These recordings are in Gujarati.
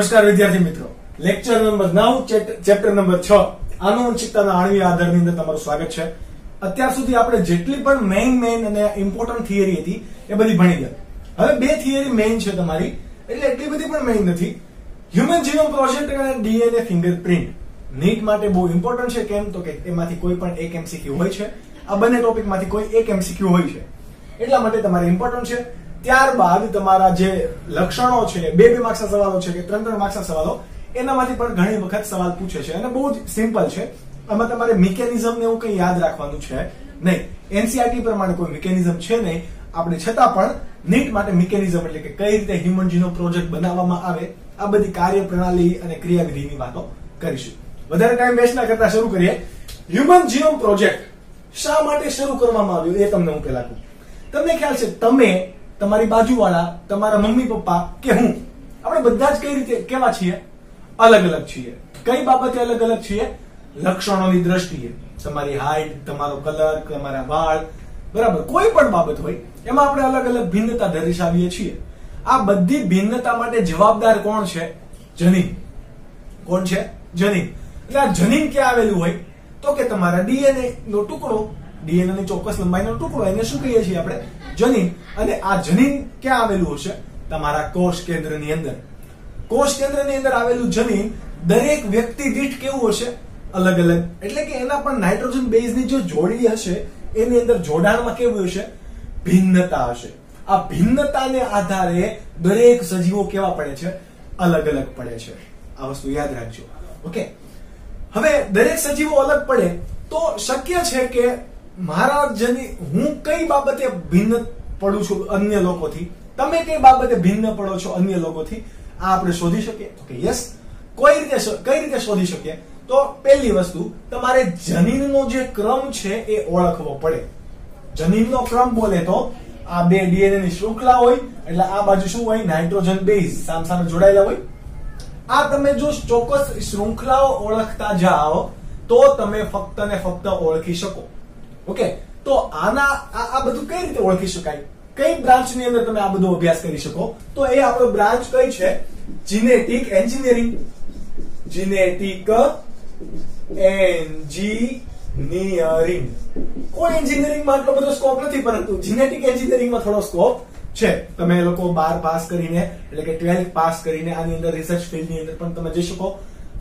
નમસ્કાર વિદ્યાર્થી મિત્રો, લેક્ચર નંબર 9 ચેપ્ટર નંબર 6 આનુવંશિકતાના આણ્વીય આધારની અંદર તમારું સ્વાગત છે। અત્યાર સુધી આપણે જેટલી પણ મેઇન અને ઇમ્પોર્ટન્ટ થિયરી હતી એ બધી ભણી ગયા। હવે બે થિયરી મેઇન છે તમારી, એટલે એટલી બધી પણ મેઇન નથી। હ્યુમન જીનોમ પ્રોજેક્ટ અને ડીએનએ ફિંગરપ્રિન્ટ નીટ માટે બહુ ઇમ્પોર્ટન્ટ છે। કેમ તો કે એમાંથી કોઈ પણ એક એમસીક્યુ હોય છે, આ બંને ટોપિકમાંથી કોઈ એક એમસીક્યુ હોય છે, એટલા માટે તમારે ઇમ્પોર્ટન્ટ છે। ત્યારબાદ તમારા જે લક્ષણો છે, બે માર્ક્સના સવાલો છે કે ત્રણ માર્ક્સના સવાલો, એનામાંથી પણ ઘણી વખત સવાલ પૂછે છે અને બહુ જ સિમ્પલ છે। આમાં તમારે મિકેનિઝમ ને એવું કંઈ યાદ રાખવાનું છે નહીં, એનસીઆરટી પ્રમાણે કોઈ મિકેનિઝમ છે નહીં। આપણે છતાં પણ નીટ માટે મિકેનિઝમ એટલે કે કઈ રીતે હ્યુમન જીનોમ પ્રોજેક્ટ બનાવવામાં આવે, આ બધી કાર્યપ્રણાલી અને ક્રિયાવિધિની વાતો કરીશું। વધારે ટાઈમ વેસ્ટ ના કરતા શરૂ કરીએ। હ્યુમન જીનોમ પ્રોજેક્ટ શા માટે શરૂ કરવામાં આવ્યો એ તમને હું પહેલા કહું। તમને ખ્યાલ છે, તમે, તમારી બાજુવાળા, તમારા મમ્મી પપ્પા કે હું, આપણે બધા જ કઈ રીતે કેવા છીએ? અલગ અલગ છીએ। કઈ બાબતે અલગ અલગ છીએ? લક્ષણોની દ્રષ્ટિએ। તમારી હાઈટ, તમારો કલર, તમારા વાળ, બરાબર, કોઈ પણ બાબત હોય એમાં આપણે અલગ અલગ ભિન્નતા દર્શાવીએ છીએ। આ બધી ભિન્નતા માટે જવાબદાર કોણ છે? જનીન। કોણ છે? જનીન। એટલે આ જનીન ક્યાં આવેલું હોય? તો કે તમારા ડીએનએ નો ટુકડો, ડીએનએ ની ચોક્કસ લંબાઈનો ટુકડો, એને શું કહીએ છીએ આપણે? જનીન। અને આ જનીન ક્યાં આવેલું હશે? તમારા કોષ કેન્દ્રની અંદર। કોષ કેન્દ્રની અંદર આવેલું જનીન દરેક વ્યક્તિ દીઠ કેવું હશે? અલગ અલગ। એટલે કે એના પણ નાઇટ્રોજન બેઝની જે જોડી હશે એની અંદર જોડાણમાં કેવું હશે? ભિન્નતા હશે। આ ભિન્નતાને આધારે દરેક સજીવો કેવા પડે છે? અલગ અલગ પડે છે। આ વસ્તુ યાદ રાખજો, ઓકે। હવે દરેક સજીવો અલગ પડે તો શક્ય છે કે મારા હું કઈ બાબતે ભિન્ન પડું છું અન્ય લોકોથી, તમે કઈ બાબતે ભિન્ન પડો છો અન્ય લોકોથી, આ આપણે શોધી શકીએ? તો કે યસ। કઈ રીતે શોધી શકીએ? તો પહેલી વસ્તુ, તમારે જનીનનો જે ક્રમ છે એ ઓળખવો પડે। જનીનનો ક્રમ બોલે તો આ બે ડીએનએ ની શૃંખલા હોય, એટલે આ બાજુ શું હોય? નાઇટ્રોજન બેઝ સામસામે જોડાયેલા હોય। આ તમે જો ચોક્કસ શૃંખલાઓ ઓળખતા જાઓ તો તમે ફક્ત ને ફક્ત ઓળખી શકો, ઓકે। તો આ બધું કઈ રીતે ઓળખી શકાય? કઈ બ્રાન્ચ ની અંદર તમે આ બધો અભ્યાસ કરી શકો? તો એ આપણો બ્રાન્ચ કઈ છે? Genetic engineering. Genetic engineering. કોઈ એન્જિનિયરિંગમાં આટલો બધો સ્કોપ નથી, પરંતુ જીનેટિક એન્જિનિયરિંગમાં થોડો સ્કોપ છે। તમે લોકો 12 પાસ કરીને, એટલે કે 12 પાસ કરીને આની અંદર રિસર્ચ ફિલ્ડ ની અંદર પણ તમે જઈ શકો,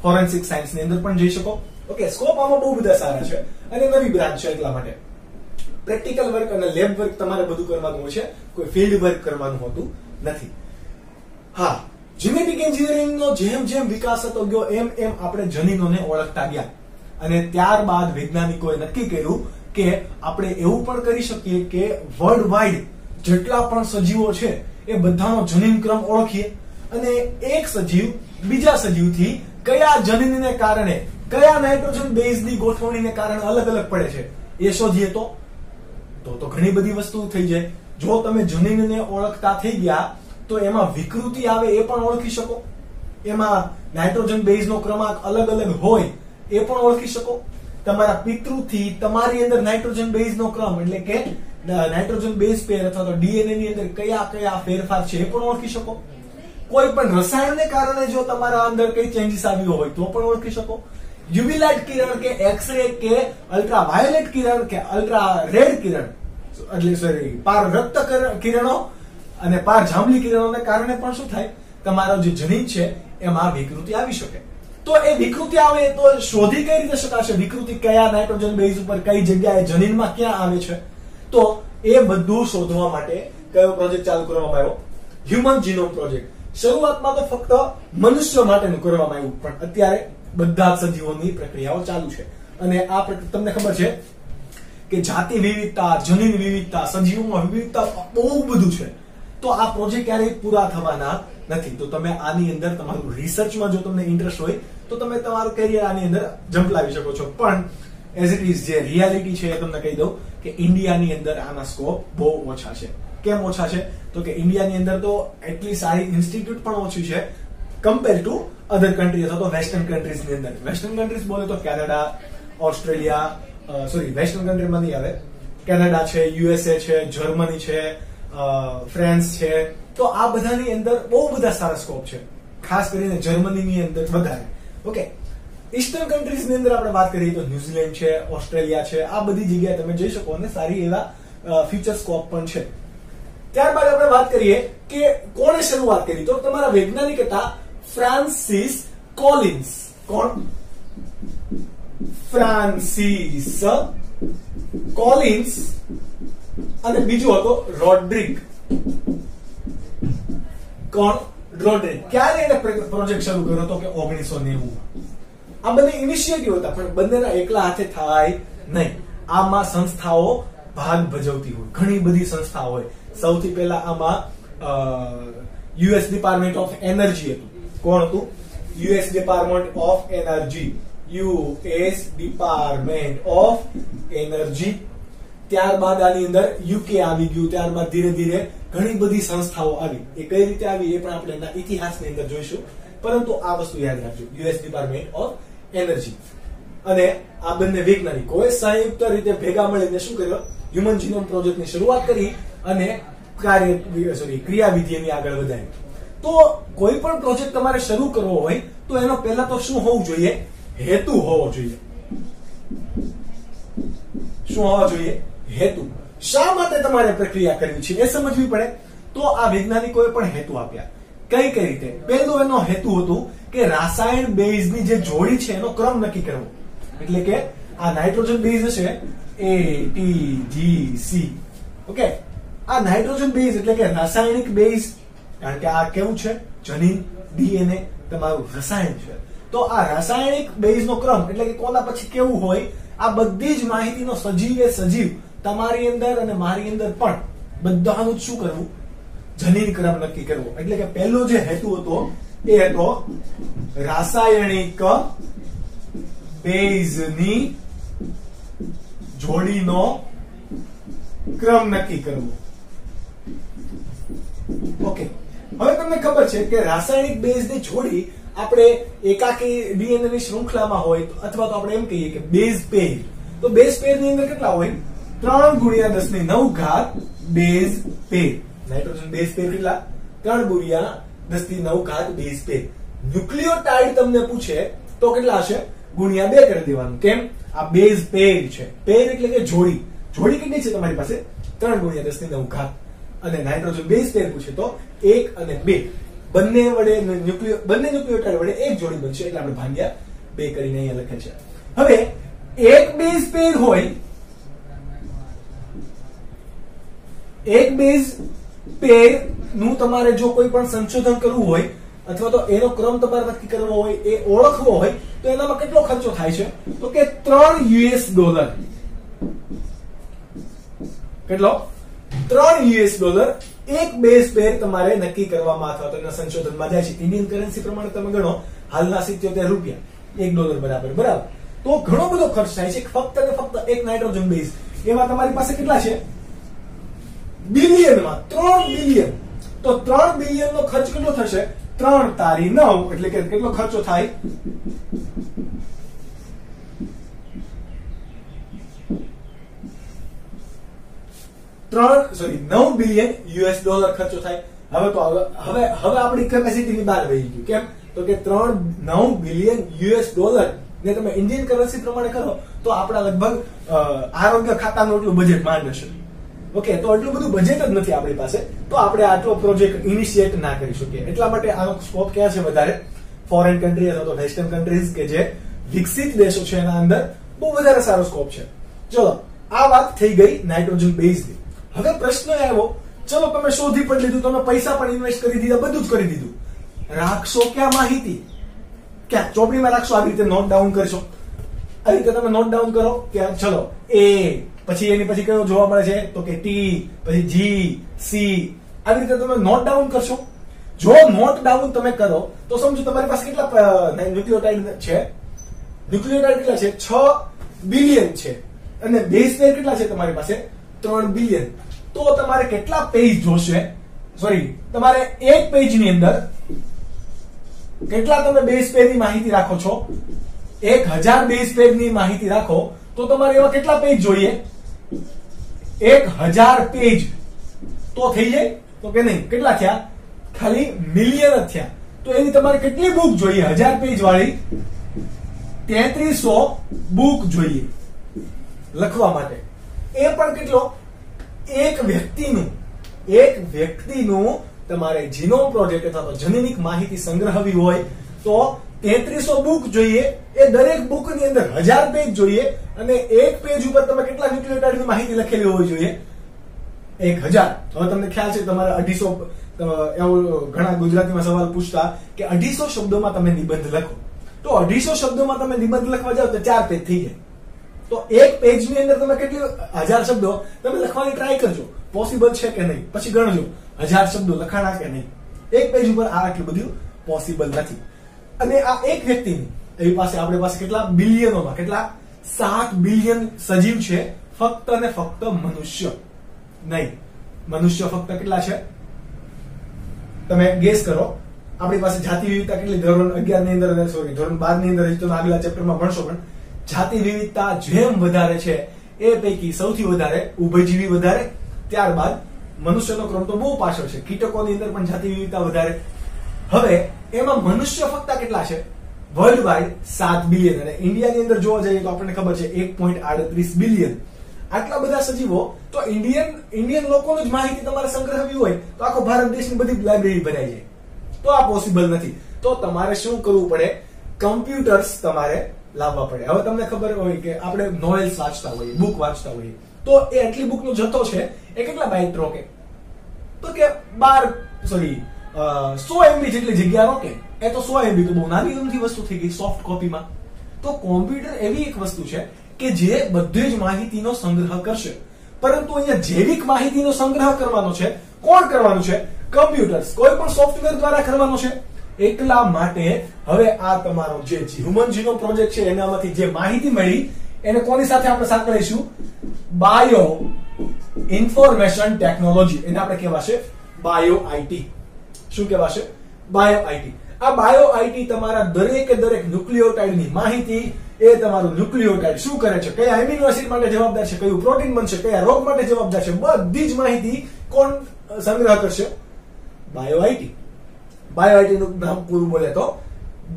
ફોરેન્સિક સાયન્સ ની અંદર પણ જઈ શકો, ઓકે। સ્કોપ આમાં બહુ બધા સારા છે અને નવી બ્રાન્ચ છે, એટલા માટે પ્રેક્ટિકલ વર્ક અને લેબ વર્ક તમારે બધું કરવાનું હોય છે, કોઈ ફિલ્ડ વર્ક કરવાનું હોતું નથી। હા, જીનેટિક એન્જિનિયરિંગનો જેમ જેમ વિકાસ થતો ગયો એમ આપણે જનીનોને ઓળખતા ગયા, અને ત્યારબાદ વૈજ્ઞાનિકોએ નક્કી કર્યું કે આપણે એવું પણ કરી શકીએ કે વર્લ્ડ વાઇડ જેટલા પણ સજીવો છે એ બધાનો જનીન ક્રમ ઓળખીએ, અને એક સજીવ બીજા સજીવથી કયા જનીનને કારણે, કયા નાઇટ્રોજન બેઝની ગોઠવણીને કારણે અલગ અલગ પડે છે એ શોધીએ તો ઘણી બધી વસ્તુ થઈ જાય। જો તમે જનીનને ઓળખતા થઈ ગયા તો એમાં વિકૃતિ આવે એ પણ ઓળખી શકો, એમાં નાઇટ્રોજન બેઝનો ક્રમાંક અલગ અલગ હોય એ પણ ઓળખી શકો, તમારા પિતૃથી તમારી અંદર નાઇટ્રોજન બેઝનો ક્રમ એટલે કે નાઇટ્રોજન બેઝ પેર અથવા તો ડીએનએ ની અંદર કયા ફેરફાર છે એ પણ ઓળખી શકો, કોઈ પણ રસાયણને કારણે જો તમારા અંદર કઈ ચેન્જીસ આવ્યો હોય તો પણ ઓળખી શકો, યુવી લાઇટ કિરણ કે એક્સરે કે અલ્ટ્રા વાયોલેટ કિરણ કે અલ્ટ્રા રેડ કિરણ, એટલે સોરી પાર રક્ત કિરણો અને પાર જાંબલી કિરણોને કારણે પણ શું થાય? તમારો જે જનીન છે એમાં વિકૃતિ આવી શકે। તો એ વિકૃતિ આવે તો શોધી કઈ રીતે શકાશે? વિકૃતિ કયા નાઇટ્રોજન બેઝ ઉપર, કઈ જગ્યાએ, જનીનમાં ક્યાં આવે છે? તો એ બધું શોધવા માટે કયો પ્રોજેક્ટ ચાલુ કરવામાં આવ્યો? Human genome project. શરૂઆતમાં તો ફક્ત મનુષ્ય માટેનું કરવામાં આવ્યું, પણ અત્યારે બધા સજીવોની પ્રક્રિયાઓ ચાલુ છે, અને આ તમને ખબર છે કે જાતિ વિવિધતા, જનીન વિવિધતા, સજીવોમાં વિવિધતા બહુ બધું છે। તો આ પ્રોજેક્ટ ક્યારેય પૂરા થવાના નથી। તો તમે આની અંદર તમારું રિસર્ચમાં જો તમને ઇન્ટરેસ્ટ હોય તો તમે તમારું કેરિયર આની અંદર ઝંપલાવી શકો છો, પણ એઝ ઇટ ઇઝ જે રિયાલિટી છે એ તમને કહી દઉં કે ઇન્ડિયાની અંદર આના સ્કોપ બહુ ઓછા છે। કેમ ઓછા છે? તો કે ઇન્ડિયાની અંદર તો એટલી સારી ઇન્સ્ટિટ્યૂટ પણ ઓછી છે કમ્પેર ટુ અધર કન્ટ્રી અથવા તો વેસ્ટર્ન કન્ટ્રીઝની અંદર। વેસ્ટર્ન કન્ટ્રીઝ બોલે તો કેનેડા, ઓસ્ટ્રેલિયા, વેસ્ટર્ન કન્ટ્રીમાં નહીં આવે, કેનેડા છે, યુએસએ છે, જર્મની છે, ફ્રાન્સ છે, તો આ બધાની અંદર બહુ બધા સારા સ્કોપ છે। ખાસ કરીને જર્મનીની અંદર વધારે. ઓકે, ઈસ્ટર્ન કન્ટ્રીઝ ની અંદર આપણે વાત કરીએ તો ન્યુઝીલેન્ડ છે, ઓસ્ટ્રેલિયા છે, આ બધી જગ્યાએ તમે જઈ શકો અને સારી એવા ફ્યુચર સ્કોપ પણ છે. ત્યારબાદ આપણે વાત કરીએ કે કોણે શરૂઆત કરી, તો તમારા વૈજ્ઞાનિક હતા ફ્રાન્સિસ કોલિન્સ. કોણ? Francis Collins. અને બીજો હતો રોડ્રિક. કોણ? રોડ્રિક. ક્યારે એને પ્રોજેક્ટ શરૂ કર્યો હતો કે 1990. આ બંને ઇનિશિયેટિવ હતા, પણ બંનેના એકલા હાથે થાય નહીં. આમાં સંસ્થાઓ ભાગ ભજવતી હોય, ઘણી બધી સંસ્થાઓ હોય. સૌથી પહેલા આમાં યુએસ ડિપાર્ટમેન્ટ ઓફ એનર્જી હતું. કોણ હતું? US department of energy. US department of energy. ત્યારબાદ આની અંદર યુકે આવી ગયું. ત્યારબાદ ધીરે ધીરે ઘણી બધી સંસ્થાઓ આવી. એ કઈ રીતે આવી એ પણ આપણે એના ઇતિહાસની અંદર જોઈશું, પરંતુ આ વસ્તુ યાદ રાખજો, યુએસ ડિપાર્ટમેન્ટ ઓફ એનર્જી. અને આ બંને વૈજ્ઞાનિકોએ સંયુક્ત રીતે ભેગા મળીને શું કર્યું? હ્યુમન જીનોમ પ્રોજેક્ટની શરૂઆત કરી અને ક્રિયાવિધિની આગળ વધારી. તો કોઈ પણ પ્રોજેક્ટ તમારે શરૂ કરવો હોય તો એનો પહેલા તો શું હોવું જોઈએ? હેતુ હોવો જોઈએ. શું હોવો જોઈએ? હેતુ. શા માટે તમારે પ્રક્રિયા કરવી છે એ સમજવી પડે. તો આ વૈજ્ઞાનિકોએ પણ હેતુ આપ્યા. કઈ કઈ રીતે? પહેલો એનો હેતુ હતું કે રાસાયણ બેઝની જે જોડી છે એનો ક્રમ નક્કી કરવો. એટલે કે આ નાઇટ્રોજન બેઝ હશે ATGC. ઓકે, આ નાઇટ્રોજન બેઝ એટલે કે રાસાયણિક બેઝ, કારણ કે આ કેવું છે? જનીન, DNA તમારું રસાયણ છે. તો આ રાસાયણિક બેઝનો ક્રમ એટલે કે કોના પછી કેવું હોય, આ બધી જ માહિતીનો સજીવે સજીવ તમારી અંદર અને મારી અંદર પણ બધાનું શું કરવું? જનીન ક્રમ નક્કી કરવો. એટલે કે પહેલો જે હેતુ હતો એ હતો રાસાયણિક બેઝની જોડીનો ક્રમ નક્કી કરવો. ઓકે, હવે તમને ખબર છે કે રાસાયણિક બેઝની જોડી આપણે એકાકી ડીએનએ ની શૃંખલામાં હોય અથવા તો આપણે એમ કહીએ કે બેઝ પેર. તો બેઝ પેર ની અંદર કેટલા હોય? 3 × 10⁹ બેઝ પેર. નાઇટ્રોજન બેઝ પેર કેટલા? 3 × 10⁹ બેઝ પેર. ન્યુક્લિયોટાઇડ તમને પૂછે તો કેટલા હશે? ગુણ્યા 2 કરી દેવાનું. કેમ? આ બેઝ પેર છે. પેર એટલે કે જોડી. જોડી કેટલી છે તમારી પાસે? 3 × 10⁹. અને નાઇટ્રોજન બેઝ પેર પૂછે તો 1 અને 2 બંને વડે બંને ન્યુક્લિયોટાઇડ વડે એક જોડી બનશે, એટલે આપણે ભાગ્યા 2 કરીને અહીંયા લખે છે. હવે એક બેઝ પેર હોય, એક બેઝ પેર નું તમારે જો કોઈ પણ સંશોધન કરવું હોય અથવા તો એનો ક્રમ તમારે નક્કી કરવો હોય, એ ઓળખવો હોય, તો એનામાં કેટલો ખર્ચો થાય છે? તો કે $3. કેટલો? $3 એક બેઝ પેર તમારે નક્કી કરવામાં અથવા તો એના સંશોધનમાં જાય છે. ઇન્ડિયન કરન્સી પ્રમાણે તમે ગણો, હાલના ₹77 $1 બરાબર. તો ઘણો બધો ખર્ચ થાય છે ફક્ત ને ફક્ત એક નાઇટ્રોજન બેઝ. એમાં તમારી પાસે કેટલા છે? બિલિયનમાં 3 બિલિયન. તો 3 બિલિયન નો ખર્ચ કેટલો થશે? 3 તારી 9 એટલે કે કેટલો ખર્ચો થાય? 9 બિલિયન $. ખર્ચો થાય. હવે તો હવે આપણી કેપેસિટીની બહાર વહી ગયું. કેમ? તો કે 9 બિલિયન $. ને તમે ઇન્ડિયન કરન્સી પ્રમાણે કરો તો આપણા લગભગ આરોગ્ય ખાતાનું એટલું બજેટ માંડ હશે. ઓકે, તો એટલું બધું બજેટ જ નથી આપણી પાસે, તો આપણે આટલો પ્રોજેક્ટ ઇનિશિયેટ ના કરી શકીએ. એટલા માટે આનો સ્કોપ ક્યાં છે વધારે? ફોરેન કન્ટ્રી અથવા તો વેસ્ટર્ન કન્ટ્રીઝ કે જે વિકસિત દેશો છે એના અંદર બહુ વધારે સારો સ્કોપ છે. ચલો, આ વાત થઈ ગઈ નાઇટ્રોજન બેઝની. હવે પ્રશ્ન આવ્યો, ચલો તમે શોધી પણ લીધું, તમે પૈસા પણ ઇન્વેસ્ટ કરી દીધા, બધું જ કરી દીધું, રાખશો ક્યાં માહિતી? ક્યાં ચોપડીમાં રાખશો? આવી રીતે નોટ ડાઉન કરશો. આવી રીતે તમે નોટ ડાઉન કરો કે ચલો A, પછી એની પછી કયો જોવા મળે છે? તો કે T, પછી G, C. આવી રીતે તમે નોટ ડાઉન કરશો. જો નોટ ડાઉન તમે કરો તો સમજો તમારી પાસે કેટલા ન્યુક્લિયોટાઇડ છે? ન્યુક્લિયોટાઇડ કેટલા છે? 6 બિલિયન છે. અને બેઝ પેર કેટલા છે તમારી પાસે? 3 બિલિયન. તો તમારે કેટલા પેજ જોશે? સોરી, તમારે એક પેજની અંદર કેટલા તમે બેઝ પેરની માહિતી રાખો છો? 1000 બેઝ પેરની માહિતી રાખો તો તમારે એવા કેટલા પેજ જોઈએ? 1000 પેજ. તો થઈ જાય? તો કે નહીં. કેટલા થયા? ખાલી મિલિયન જ થયા. તો એની તમારે કેટલી બુક જોઈએ? 1000 પેજ વાળી 3300 બુક જોઈએ લખવા માટે. એ પણ કેટલો? એક વ્યક્તિનું તમારે જીનોમ પ્રોજેક્ટ અથવા તો જનીનિક માહિતી સંગ્રહવી હોય તો 3300 બુક જોઈએ. એ દરેક બુકની અંદર 1000 પેજ જોઈએ અને એક પેજ ઉપર તમે કેટલા ન્યુક્લિયોટાઇડની માહિતી લખેલી હોવી જોઈએ? 1000. હવે તમને ખ્યાલ છે તમારે 250 એવું ઘણા ગુજરાતીમાં સવાલ પૂછતા કે 250 શબ્દોમાં તમે નિબંધ લખો. તો 250 શબ્દોમાં તમે નિબંધ લખવા જાવ તો 4 પેજ થઈ જાય. તો એક પેજની અંદર તમે કેટલી 1000 શબ્દો તમે લખવાની ટ્રાય કરજો. પોસિબલ છે કે નહીં? પછી ગણજો 1000 શબ્દો લખાણા કે નહીં. એક પેજ ઉપર આ આટલું બધું પોસિબલ નથી. અને આ એક વ્યક્તિની એવી પાસે આપણી પાસે કેટલા બિલિયનોમાં કેટલા 7 બિલિયન સજીવ છે. ફક્ત અને ફક્ત મનુષ્ય નહીં. મનુષ્ય ફક્ત કેટલા છે? તમે ગેસ કરો. આપણી પાસે જાતિ વિવિધતા કેટલી? ધોરણ 11 ની અંદર સોરી ધોરણ 12 ની અંદર હજી તમે આગલા ચેપ્ટરમાં ભણશો. પણ જાતિ વિવિધતા જેમ વધારે છે એ પૈકી સૌથી વધારે ઉભયજીવી વધારે, ત્યારબાદ મનુષ્યનો ક્રમ તો બહુ પાછળ છે. કીટકોની અંદર પણ જાતિ વિવિધતા વધારે. હવે એમાં મનુષ્ય ફક્ત કેટલા છે? World wide 7 billion. અને ઇન્ડિયાની અંદર જોવા જઈએ તો આપણને ખબર છે 1.38 બિલિયન. આટલા બધા સજીવો. તો ઇન્ડિયન લોકોની જ માહિતી તમારે સંગ્રહવી હોય તો આખો ભારત દેશની બધી લાઇબ્રેરી ભરાઈ જાય. તો આ પોસિબલ નથી. તો તમારે શું કરવું પડે? કમ્પ્યુટર્સ તમારે લાવવા પડે. હવે તમને ખબર હોય કે આપણે નોવેલ્સ વાંચતા હોઈએ, બુક વાંચતા હોઈએ, તો એ આટલી બુકનો જથ્થો છે એ કેટલા બાઇટ રોકે? તો કે 100 MB જેટલી જગ્યા રોકે. એ તો 100 MB તો બહુ નાની અમથી વસ્તુ થઈ ગઈ સોફ્ટ કોપીમાં. તો કોમ્પ્યુટર એવી એક વસ્તુ છે કે જે બધી જ માહિતીનો સંગ્રહ કરશે. પરંતુ અહીંયા જૈવિક માહિતીનો સંગ્રહ કરવાનો છે. કોણ કરવાનું છે? કમ્પ્યુટર્સ. કોઈ પણ સોફ્ટવેર દ્વારા કરવાનો છે. એટલા માટે હવે આ તમારો જે હ્યુમન જીનોમ પ્રોજેક્ટ છે એનામાંથી જે માહિતી મળી એને કોની સાથે આપણે સાંકળીશું? Bio information technology. એને આપણે કહેવાશે બાયો આઈટી. શું કહેવાશે? Bio IT. આ બાયો આઈટી તમારા દરેકે દરેક ન્યુક્લિયોટાઇડની માહિતી, એ તમારું ન્યુક્લિયોટાઇડ શું કરે છે, કયા એમિનો એસિડ માટે જવાબદાર છે, કયું પ્રોટીન બનશે, કયા રોગ માટે જવાબદાર છે, બધી જ માહિતી કોણ સંગ્રહ કરશે? Bio IT. બાયો આઈટી નું નામ પૂરું બોલે તો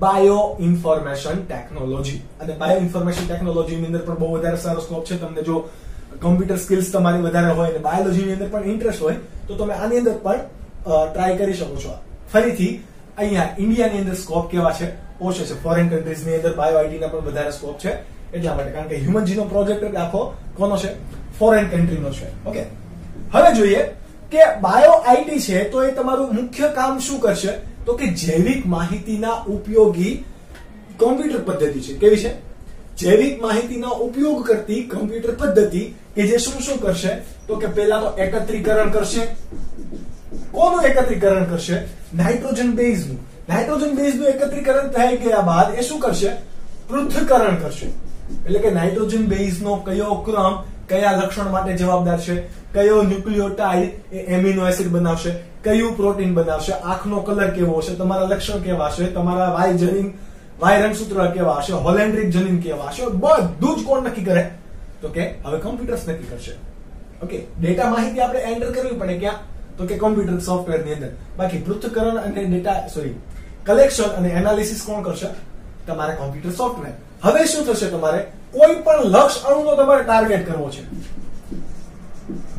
બાયો ઇન્ફોર્મેશન ટેકનોલોજી. અને બાયો ઇન્ફોર્મેશન ટેકનોલોજી ની અંદર પણ બહુ વધારે સારો સ્કોપ છે. તમને જો કમ્પ્યુટર સ્કિલ્સ તમારી વધારે હોય અને બાયોલોજી ની અંદર પણ ઇન્ટરેસ્ટ હોય તો તમે આની અંદર પણ ટ્રાય કરી શકો છો. ફરીથી અહીંયા ઇન્ડિયાની અંદર સ્કોપ કેવા છે? ઓછો છે. ફોરેન કન્ટ્રીઝ ની અંદર બાયો આઈટી ના પણ વધારે સ્કોપ છે. એટલા માટે કારણ કે હ્યુમન જીનોમ પ્રોજેક્ટ આખો કોનો છે? ફોરેન કન્ટ્રીનો છે. ઓકે, હવે જોઈએ કે બાયો આઈટી છે તો એ તમારું મુખ્ય કામ શું કરશે? તો કે જૈવિક માહિતીના ઉપયોગી કોમ્પ્યુટર પદ્ધતિ છે. કેવી છે? જૈવિક માહિતીનો ઉપયોગ કરતી કોમ્પ્યુટર પદ્ધતિ કે જે શું કરશે? તો કે પહેલા તો એકત્રીકરણ કરશે. કોનું એકત્રીકરણ કરશે? નાઇટ્રોજન બેઝનું. નાઇટ્રોજન બેઝનું એકત્રીકરણ થઈ ગયા બાદ એ શું કરશે? પૃથ્થકરણ કરશે. એટલે કે નાઇટ્રોજન બેઝનો કયો ક્રમ કયા લક્ષણ માટે જવાબદાર છે, કયો ન્યુક્લિયોટાઇડ એ એમિનો એસિડ બનાવશે, કયું પ્રોટીન બનાવશે, આંખનો કલર કેવો હશે, તમારા લક્ષણ કેવા હશે, તમારા વાય રંગસૂત્ર કેવા હશે, હોલેન્ડ્રિક જનીન કેવા હશે, બધું જ કોણ નક્કી કરે? તો કે હવે કમ્પ્યુટર્સ નક્કી કરશે. ઓકે, ડેટા માહિતી આપણે એન્ટર કરવી પડે ક્યાં? તો કે કમ્પ્યુટર સોફ્ટવેર ની અંદર. બાકી પૃથ્થકરણ અને ડેટા કલેક્શન અને એનાલિસિસ કોણ કરશે? તમારે કોમ્પ્યુટર સોફ્ટવેર. હવે શું થશે? તમારે કોઈ પણ લક્ષ અણુનો તમારે ટાર્ગેટ કરવો છે.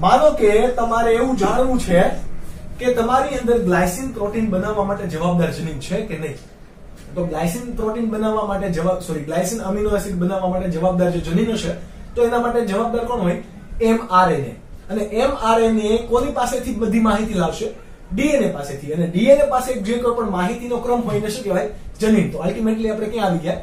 માનો કે તમારે એવું જાણવું છે કે તમારી અંદર ગ્લાયસિન પ્રોટીન બનાવવા માટે જવાબદાર જનીન છે કે નહીં. તો ગ્લાયસિન પ્રોટીન બનાવવા માટે ગ્લાયસિન અમીનો એસિડ બનાવવા માટે જવાબદાર જે જનીનો છે તો એના માટે જવાબદાર કોણ હોય? mRNA. અને mRNA કોની પાસેથી બધી માહિતી લાવશે? ડીએનએ પાસેથી. અને ડીએનએ પાસે જે કોઈ પણ માહિતીનો ક્રમ હોય એને શું કહેવાય? જનીન. તો અલ્ટિમેટલી આપણે ક્યાં આવી ગયા?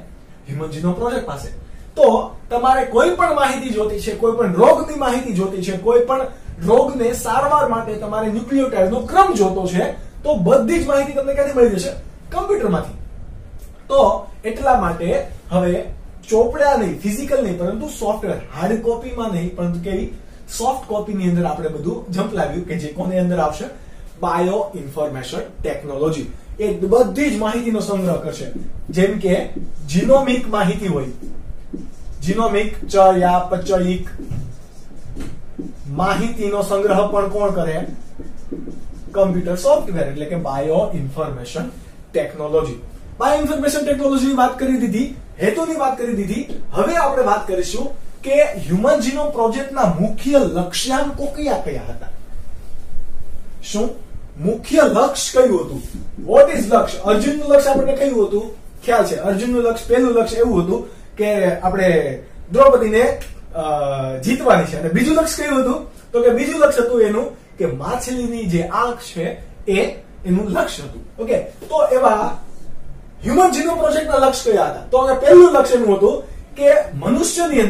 હ્યુમન જીનોમ પ્રોજેક્ટ પાસે. તો તમારે કોઈ પણ માહિતી જોતી છે, કોઈ પણ રોગની માહિતી જોતી છે, કોઈ પણ રોગને સારવાર માટે તમારે ન્યુક્લિયોટાઇડનો ક્રમ જોતો છે, તો બધી જ માહિતી તમને ક્યાંથી મળી જશે? કમ્પ્યુટરમાંથી. તો એટલા માટે હવે ચોપડા નહીં, ફિઝિકલ નહીં, પરંતુ સોફ્ટવેર, હાર્ડ કોપીમાં નહીં, પરંતુ કેવી સોફ્ટ કોપીની અંદર આપણે બધું ઝંપલાવ્યું કે જે કોની અંદર આવશે? Bio information technology. એ બધી જ માહિતીનો સંગ્રહ કરશે. જેમ કે જીનોમિક માહિતી હોય, જીનોમિક ચયાપચયિક માહિતીનો સંગ્રહ પણ કોણ કરે? કમ્પ્યુટર સોફ્ટવેર એટલે કે bio information technology. Bio information ટેકનોલોજીની વાત કરી દીધી, હેતુની વાત કરી દીધી. હવે આપણે વાત કરીશું કે હ્યુમન જીનોમ પ્રોજેક્ટના મુખ્ય લક્ષ્યાંકો કયા કયા હતા. શું મુખ્ય લક્ષ્ય કયું હતું? વોટ ઇઝ લક્ષ્ય? અર્જુનનું લક્ષ્ય આપણને કયું હતું? ખ્યાલ છે. અર્જુનનું લક્ષ્ય, પહેલું લક્ષ્ય એવું હતું કે આપણે દ્રૌપદીને જીતવાની છે. અને બીજું લક્ષ્ય કયું હતું? તો કે બીજું લક્ષ્ય હતું એનું કે માછલીની જે આંખ છે એ એનું લક્ષ્ય હતું. ઓકે, તો એવા હ્યુમન જીનોમ પ્રોજેક્ટના લક્ષ્ય કયા હતા? તો હવે પહેલું લક્ષ્ય એનું હતું કે મનુષ્યની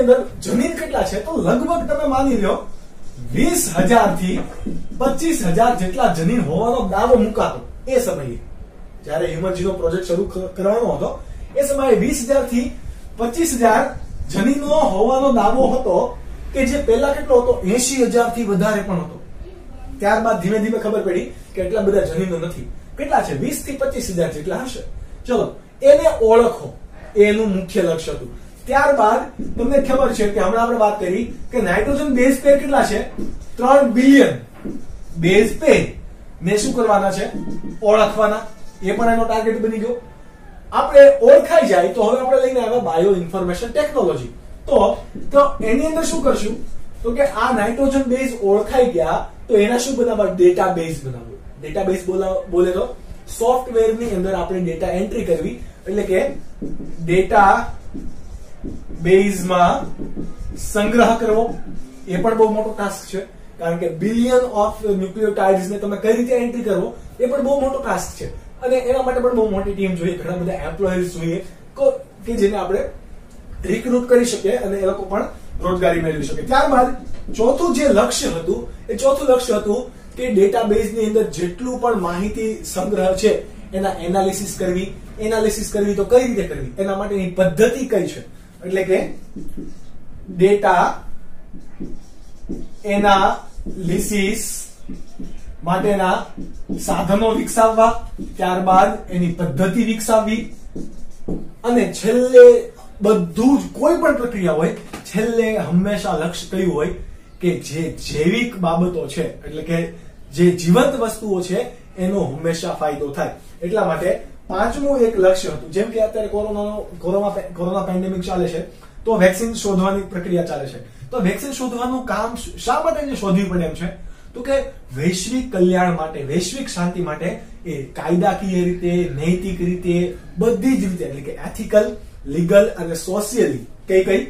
અંદર જનીન કેટલા છે? તો લગભગ તમે માની લો 20,000 થી 25,000 જેટલા જનીન હોવાનો દાવો મુકાતો. એ સમયે જ્યારે હ્યુમન જીનોમ પ્રોજેક્ટ શરૂ કરવાનો હતો એ સમયે 20,000 થી 25,000 જનીનો હોવાનો દાવો હતો કે જે પહેલા કેટલો હતો? 80,000 થી વધારે પણ હતો. ત્યારબાદ ધીમે ધીમે ખબર પડી કે એટલા બધા જનીનો નથી. કેટલા છે? 20 થી 25,000 જેટલા હશે. ચલો, એને ઓળખો, એનું મુખ્ય લક્ષ્ય હતું. ત્યારબાદ તમને ખબર છે કે હમણાં આપણે વાત કરી કે નાઇટ્રોજન બેઝ પેર કેટલા છે? 3 બિલિયન બેઝ પેર ને શું કરવાના છે? ઓળખવાના. એ પણ એનો ટાર્ગેટ બની ગયો. આપણે ઓળખાઈ જાય તો હવે આપણે લઈને આવ્યા બાયો ઇન્ફોર્મેશન ટેકનોલોજી. તો એની અંદર શું કરશું? તો કે આ નાઇટ્રોજન બેઝ ઓળખાઈ ગયા તો એના શું બનાવવા? ડેટાબેઝ બનાવવું. ડેટાબેઝ બોલે તો સોફ્ટવેર ની અંદર આપણે ડેટા એન્ટ્રી કરવી, એટલે કે ડેટા બેઝમાં સંગ્રહ કરવો. એ પણ બહુ મોટો ટાસ્ક છે, કારણ કે બિલિયન ઓફ ન્યુક્લિયોટાઇડ્સ ને તમે કઈ રીતે એન્ટ્રી કરવો એ પણ બહુ મોટો ટાસ્ક છે. અને એના માટે પણ બહુ મોટી ટીમ જોઈએ, ઘણા બધા એમ્પ્લોઈઝ જોઈએ કે જેને આપણે રિક્રુટ કરી શકીએ અને એ લોકો પણ રોજગારી મેળવી શકે. ત્યારબાદ ચોથું જે લક્ષ્ય હતું એ ચોથું લક્ષ્ય હતું કે ડેટાબેઝ ની અંદર જેટલું પણ માહિતી સંગ્રહ છે એના એનાલિસિસ કરવી. એનાલિસિસ કરવી તો કઈ રીતે કરવી? એના માટેની પદ્ધતિ કઈ છે? એટલે કે ડેટા એનાલિસિસ માટેના સાધનો વિકસાવવા, ત્યારબાદ એની પદ્ધતિ વિકસાવવી, અને છેલ્લે બધું જ કોઈ પણ પ્રક્રિયા હોય છેલ્લે હંમેશા લક્ષ્ય કયું હોય કે જે જૈવિક બાબતો છે, એટલે કે જે જીવંત વસ્તુઓ છે એનો હંમેશા ફાયદો થાય. એટલા માટે પાંચમું એક લક્ષ્ય હતું. જેમ કે અત્યારે કોરોના પેન્ડેમિક ચાલે છે તો વેક્સિન શોધવાની પ્રક્રિયા ચાલે છે. તો વેક્સિન શોધવાનું કામ શા માટે શોધવી પડે એમ છે? તો કે વૈશ્વિક કલ્યાણ માટે, વૈશ્વિક શાંતિ માટે એ કાયદાકીય રીતે, નૈતિક રીતે, બધી જ રીતે, એટલે કે એથિકલ, લીગલ અને સોશિયલી. કઈ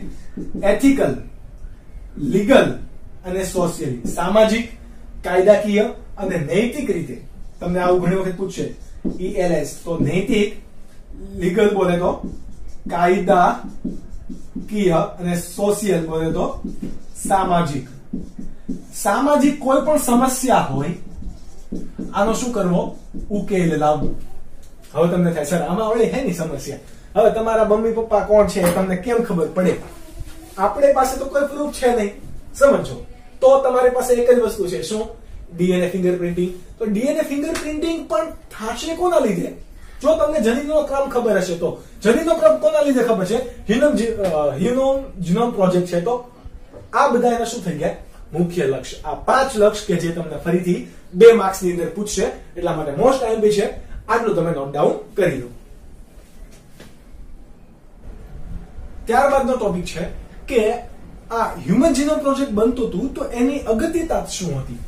એથિકલ, લીગલ અને સોશિયલી, સામાજિક, કાયદાકીય અને નૈતિક રીતે. તમને આવું ઘણી વખત પૂછશે ELS. તો નૈતિક, લીગલ બોલે તો કાયદાકીય અને સોશિયલ બોલે તો સામાજિક. સામાજિક કોઈ પણ સમસ્યા હોય આનો શું કરવો? ઉકેલ લાવવો. હવે તમને થાય સર આમાં વળી હે ની સમસ્યા. હવે તમારા મમ્મી પપ્પા કોણ છે તમને કેમ ખબર પડે? આપણે પાસે તો કોઈ પ્રૂફ છે નહીં. સમજો તો તમારી પાસે એક જ વસ્તુ છે. શું? DNA fingerprinting. તો DNA ફિંગરપ્રિન્ટિંગ પણ થશે કોના લીધે? જો તમને જનીનનો ક્રમ ખબર હશે તો. જનીનનો ક્રમ કોના લીધે ખબર છે? હ્યુમન જીનોમ પ્રોજેક્ટ છે. તો આ બધા એના શું થઈ ગયા? મુખ્ય લક્ષ્ય. આ 5 લક્ષ્ય કે જે તમને ફરીથી 2 માર્ક્સ ની અંદર પૂછશે, એટલા માટે મોસ્ટ આઈએમપી છે. આટલું તમે નોટ ડાઉન કરી લો. ત્યારબાદનો ટોપિક છે કે આ હ્યુમન જીનોમ પ્રોજેક્ટ બનતું હતું તો એની અગત્યતા શું હતી?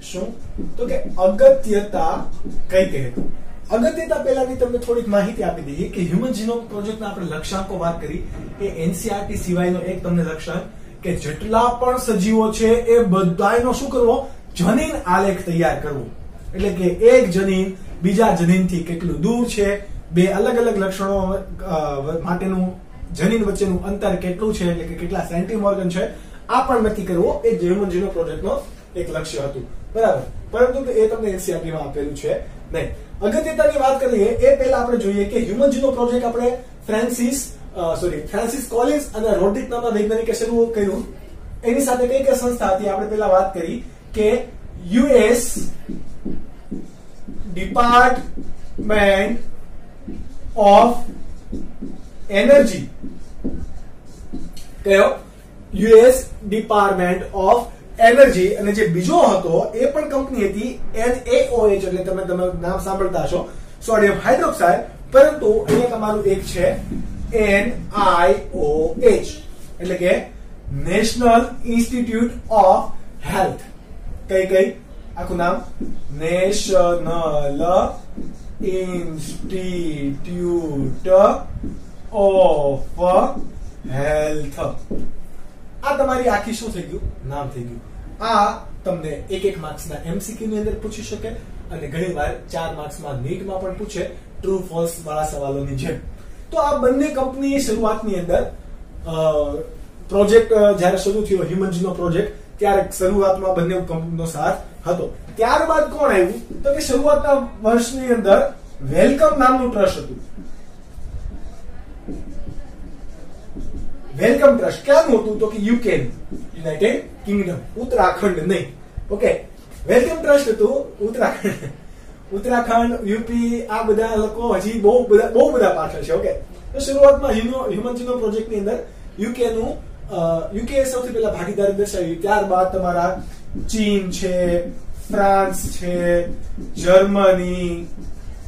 શું? તો કે અગત્યતા કઈ હતી? અગત્યતા પહેલાની તમને થોડીક માહિતી આપી દઈએ કે હ્યુમન જીનોમ પ્રોજેક્ટના આપણે લક્ષ્યાંકો વાત કરી એ NCERT સિવાયનો એક તમને લક્ષ્યાંક કે જેટલા પણ સજીવો છે એ બધાનો શું કરવો? જનીન આલેખ તૈયાર કરવો. એટલે કે એક જનીન બીજા જનીનથી કેટલું દૂર છે, બે અલગ અલગ લક્ષણો માટેનું જનીન વચ્ચેનું અંતર કેટલું છે, એટલે કે કેટલા સેન્ટીમોર્ગન છે, આ પણ નક્કી કરવો એ હ્યુમન જીનોમ પ્રોજેક્ટનો એક લક્ષ્ય હતું. બરાબર. પરંતુ એ તમને NCERT માં આપેલું છે નહીં. અગત્યતાની વાત કરીએ એ પહેલા આપણે જોઈએ કે હ્યુમન જીનોમ પ્રોજેક્ટ આપણે ફ્રાન્સિસ કોલિન્સ અને રોડ્રિક નામના વૈજ્ઞાનિકે શરૂ કર્યું. એની સાથે કઈ કઈ સંસ્થા હતી આપણે પહેલા વાત કરી કે US ડિપાર્ટમેન્ટ ઓફ એનર્જી, કયો? US ડિપાર્ટમેન્ટ ઓફ એનર્જી અને જે બીજો હતો એ પણ કંપની હતી NaOH, એટલે તમે નામ સાંભળતા હશો, સોડિયમ હાઇડ્રોક્સાઇડ, પરંતુ અહીંયા તમારું એક છે NIOH, એટલે કે નેશનલ ઇન્સ્ટિટ્યૂટ ઓફ હેલ્થ. કઈ આખું નામ? National institute of health. આ તમારી આખી શું થઈ ગયું? નામ થઈ ગયું. આ તમને એક માર્ક્સના MCQ ની અંદર પૂછી શકે અને ઘણીવાર 4 માર્ક્સમાં નીટમાં પણ પૂછે, ટ્રુ ફોલ્સ વાળા સવાલોની જેમ. તો આ બંને કંપની શરૂઆતની અંદર પ્રોજેક્ટ જ્યારે શરૂ થયો હ્યુમન્સનો પ્રોજેક્ટ, ત્યારે શરૂઆતમાં બંને કંપનીનો સાથ હતો. ત્યારબાદ કોણ આવ્યું? તો કે શરૂઆતના વર્ષની અંદર વેલકમ નામનું ટ્રસ્ટ હતું. વેલકમ ટ્રસ્ટ ક્યાંનું હતું? તો કે યુકે, યુનાઇટેડ કિંગડમ, ઉત્તરાખંડ નહીં. ઓકે, વેલકમ ટ્રસ્ટ હતું ઉત્તરાખંડ, યુપી, આ બધા લોકો હજી બહુ બધા પાછળ છે. ઓકે, તો શરૂઆતમાં હ્યુમન્સનો પ્રોજેક્ટની અંદર યુકે સૌથી પહેલા ભાગીદારી દર્શાવી. ત્યારબાદ તમારા ચીન છે, ફ્રાન્સ છે, જર્મની,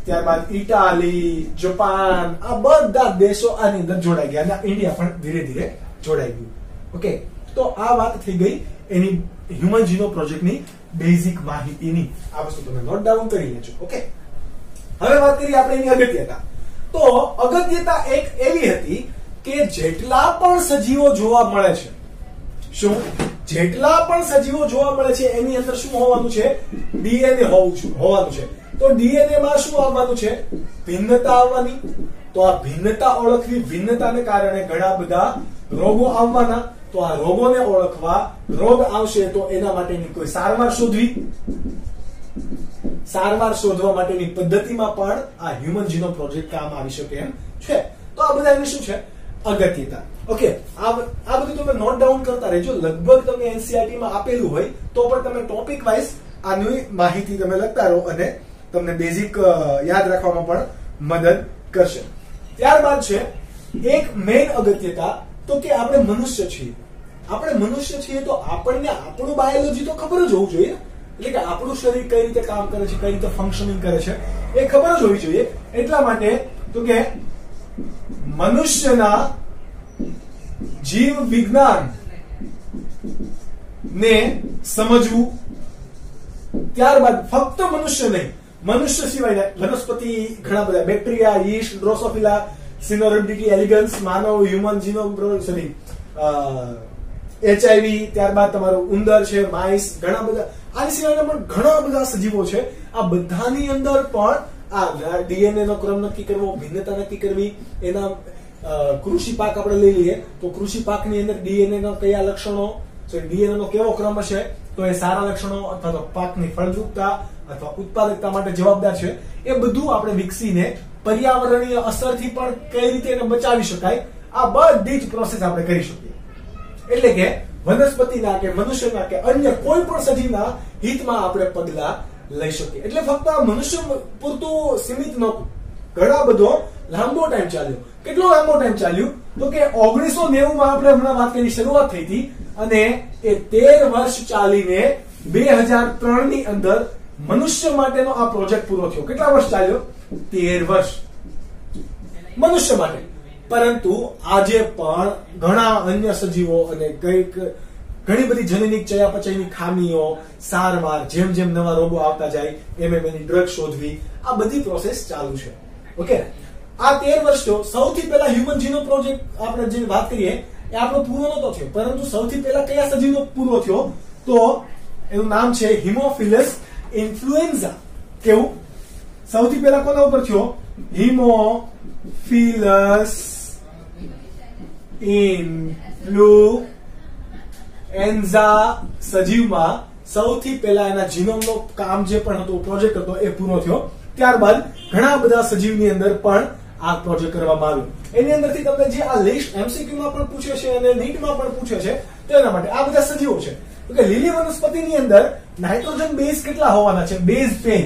ત્યારબાદ ઇટાલી, જાપાન, આ બધા દેશો આની અંદર જોડાઈ ગયા અને ઇન્ડિયા પણ ધીરે ધીરે જોડાઈ ગયું. ઓકે, તો આ વાત થઈ ગઈ એની હ્યુમન પ્રોજેક્ટની બેઝિક માહિતીની. આ વસ્તુ તમે નોટ ડાઉન કરી લેજો. ઓકે, હવે વાત કરીએ આપણે એની અગત્યતા. તો અગત્યતા એક એવી હતી કે જેટલા પણ સજીવો જોવા મળે છે, શું જેટલા પણ સજીવો જોવા મળે છે એની અંદર શું હોવાનું છે? DNA હોવાનું છે. તો DNA માં શું આવવાનું છે? ભિન્નતા આવવાની. તો આ ભિન્નતા ઓળખવી, ભિન્નતાને કારણે ઘણા બધા રોગો આવવાના. તો આ રોગોને ઓળખવા, રોગ આવશે તો એના માટેની કોઈ સારવાર શોધવી, સારવાર શોધવા માટેની પદ્ધતિમાં પણ આ હ્યુમન જીનોમ પ્રોજેક્ટ કામ આવી શકે એમ છે. તો આ બધા એની શું છે? અગત્યતા. ઓકે, આ બધું તમે નોટ ડાઉન કરતા રહેજો. લગભગ તમને NCERT માં આપેલું હોય તો પણ તમે ટોપિક વાઇઝ આની માહિતી તમે લખતા રહો અને તમને બેઝિક યાદ રાખવામાં પણ મદદ કરશે. ત્યારબાદ છે એક મેઇન અગત્યતા, તો કે આપણે મનુષ્ય છીએ. આપણે મનુષ્ય છીએ તો આપણને આપણું બાયોલોજી તો ખબર જ હોવું જોઈએ. એટલે કે આપણું શરીર કઈ રીતે કામ કરે છે, કઈ રીતે ફંક્શનિંગ કરે છે એ ખબર જ હોવી જોઈએ. એટલા માટે તો કે મનુષ્યના જીવ વિજ્ઞાન ને સમજવું. ત્યારબાદ ફક્ત મનુષ્ય નહીં, મનુષ્ય સિવાય વનસ્પતિ, ઘણા બધા બેક્ટેરિયા, યીસ્ટ, ડ્રોસોફિલા, સિનોરિડિટી એલિગન્સ, માનવ, હ્યુમન જીનોમ, સોરી HIV, ત્યારબાદ તમારું ઉંદર છે, માઇસ, ઘણા બધા, આની સિવાયના પણ ઘણા બધા સજીવો છે. આ બધાની અંદર પણ આ DNA નો ક્રમ નક્કી કરવો, ભિન્નતા નક્કી કરવી. એના કૃષિ પાક આપણે લઈ લઈએ તો કૃષિ પાકની અંદર DNA ના કયા લક્ષણો, DNA નો કેવો ક્રમ હશે તો એ સારા લક્ષણો અથવા તો પાકની ફળદ્રુપતા અથવા ઉત્પાદકતા માટે જવાબદાર છે. એ બધું આપણે વિકસીને પર્યાવરણીય અસરથી પણ કઈ રીતે એને બચાવી શકાય, આ બધી જ પ્રોસેસ આપણે કરી શકીએ. એટલે કે વનસ્પતિના કે મનુષ્યના કે અન્ય કોઈ પણ સજીવના હિતમાં આપણે પગલા લઈ શકીએ. એટલે ફક્ત આ મનુષ્ય પૂરતું સીમિત નહોતું, ઘણા બધો લાંબો ટાઈમ ચાલ્યો. કેટલો લાંબો ટાઈમ ચાલ્યું? તો કે 1990 માં આપણે હમણાં વાત કરી શરૂઆત થઈ હતી અને એ 13 વર્ષ ચાલીને 2003 ની અંદર મનુષ્ય માટેનો આ પ્રોજેક્ટ પૂરો થયો. કેટલા વર્ષ ચાલ્યો? 13 વર્ષ મનુષ્ય માટે. પરંતુ આજે પણ ઘણા અન્ય સજીવો અને ઘણી બધી જનનિક ચયાપચયની ખામીઓ, સારવાર, જેમ જેમ નવા રોગો આવતા જાય એમ એની ડ્રગ શોધવી, આ બધી પ્રોસેસ ચાલુ છે. ઓકે, આ 13 વર્ષ સૌથી પહેલા હ્યુમન જીનોમ પ્રોજેક્ટ આપણે જે વાત કરીએ એ આપણો પૂરો નતો થયો, પરંતુ સૌથી પહેલા કયા સજીવનો પૂરો થયો? તો એનું નામ છે હિમોફિલસ ઇન્ફ્લુએન્ઝા. કેવું? સૌથી પહેલા કોના ઉપર થયો? હિમોફિલસ ઇન્ફ્લુએન્ઝા સજીવમાં સૌથી પહેલા એના જીનોમનો કામ જે પણ હતો, પ્રોજેક્ટ હતો, એ પૂરો થયો. ત્યારબાદ ઘણા બધા સજીવની અંદર પણ આ પ્રોજેક્ટ કરવામાં આવ્યો. એની અંદરથી તમને જે આ લિસ્ટ MCQ માં પણ પૂછે છે અને નીટમાં પણ પૂછે છે તો એના માટે આ બધા સજીવો છે. કે લીલી વનસ્પતિની અંદર નાઇટ્રોજન બેઝ કેટલા હોવાના છે? બેઝ પેર.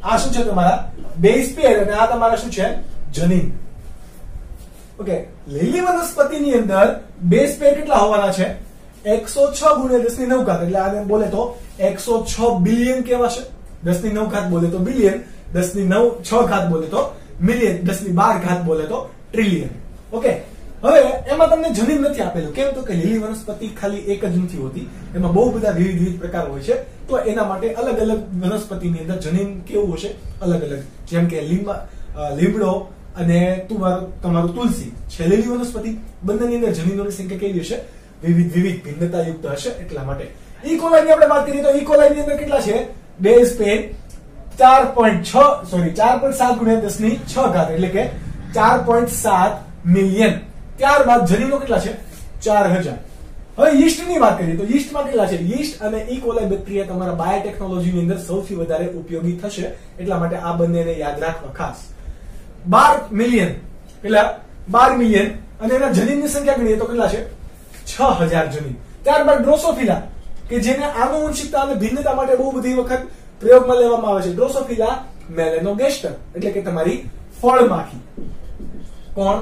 આ શું છે? તમારા બેઝ પેર. અને આ તમારા શું છે? જનીન. ઓકે, લીલી વનસ્પતિની અંદર બેઝ પેર કેટલા હોવાના છે? 106 ગુણ્યા 10 ની 9 ઘાત એટલે આને બોલે તો 106 બિલિયન કહેવાશે. 10 ની 9 ઘાત બોલે તો બિલિયન, 10 ની 6 ઘાત બોલે તો મિલિયન, 10 ની 12 ઘાત બોલે તો ટ્રિલિયન. ઓકે, હવે એમાં તમને જનીન નથી આપેલું. કેમ? તો કે લીલી વનસ્પતિ ખાલી એક જ નથી હોતી, એમાં બહુ બધા વિવિધ પ્રકાર હોય છે. તો એના માટે અલગ અલગ વનસ્પતિની અંદર જનીન કેવું હશે? અલગ અલગ. જેમ કે લીમડો અને તમારું તુલસી છે લીલી વનસ્પતિ, બંનેની અંદર જનીનોની સંખ્યા કેવી હશે? વિવિધ ભિન્નતા યુક્ત હશે. એટલા માટે ઇકોલાઈ ની આપણે વાત કરીએ તો ઇકોલાઈ ની અંદર કેટલા છે? બેઝ પેર 4.7 ગુણ્યા 10 ની 6 ઘાત એટલે કે 4.7 મિલિયન. ત્યારબાદ જનીનો કેટલા છે? 4000. હવે યીસ્ટ ની વાત કરીએ તો યીસ્ટમાં કેટલા છે? યીસ્ટ અને ઇકોલાઈ બેક્ટેરિયા તમારા બાયોટેકનોલોજીની અંદર સૌથી વધારે ઉપયોગી થશે. એટલા માટે આ બંનેને યાદ રાખવા ખાસ. 12 મિલિયન એટલે 12 મિલિયન અને એના જનીનની સંખ્યા ગણીએ તો કેટલા છે? 6000 જનીન. ત્યારબાદ ડ્રોસોફિલા કે જેને આનુવંશિકતા અને ભિન્નતા માટે બહુ બધી વખત પ્રયોગમાં લેવામાં આવે છે. ડ્રોસોફિલા મેલેનોગેસ્ટર એટલે કે તમારી ફળમાખી. કોણ?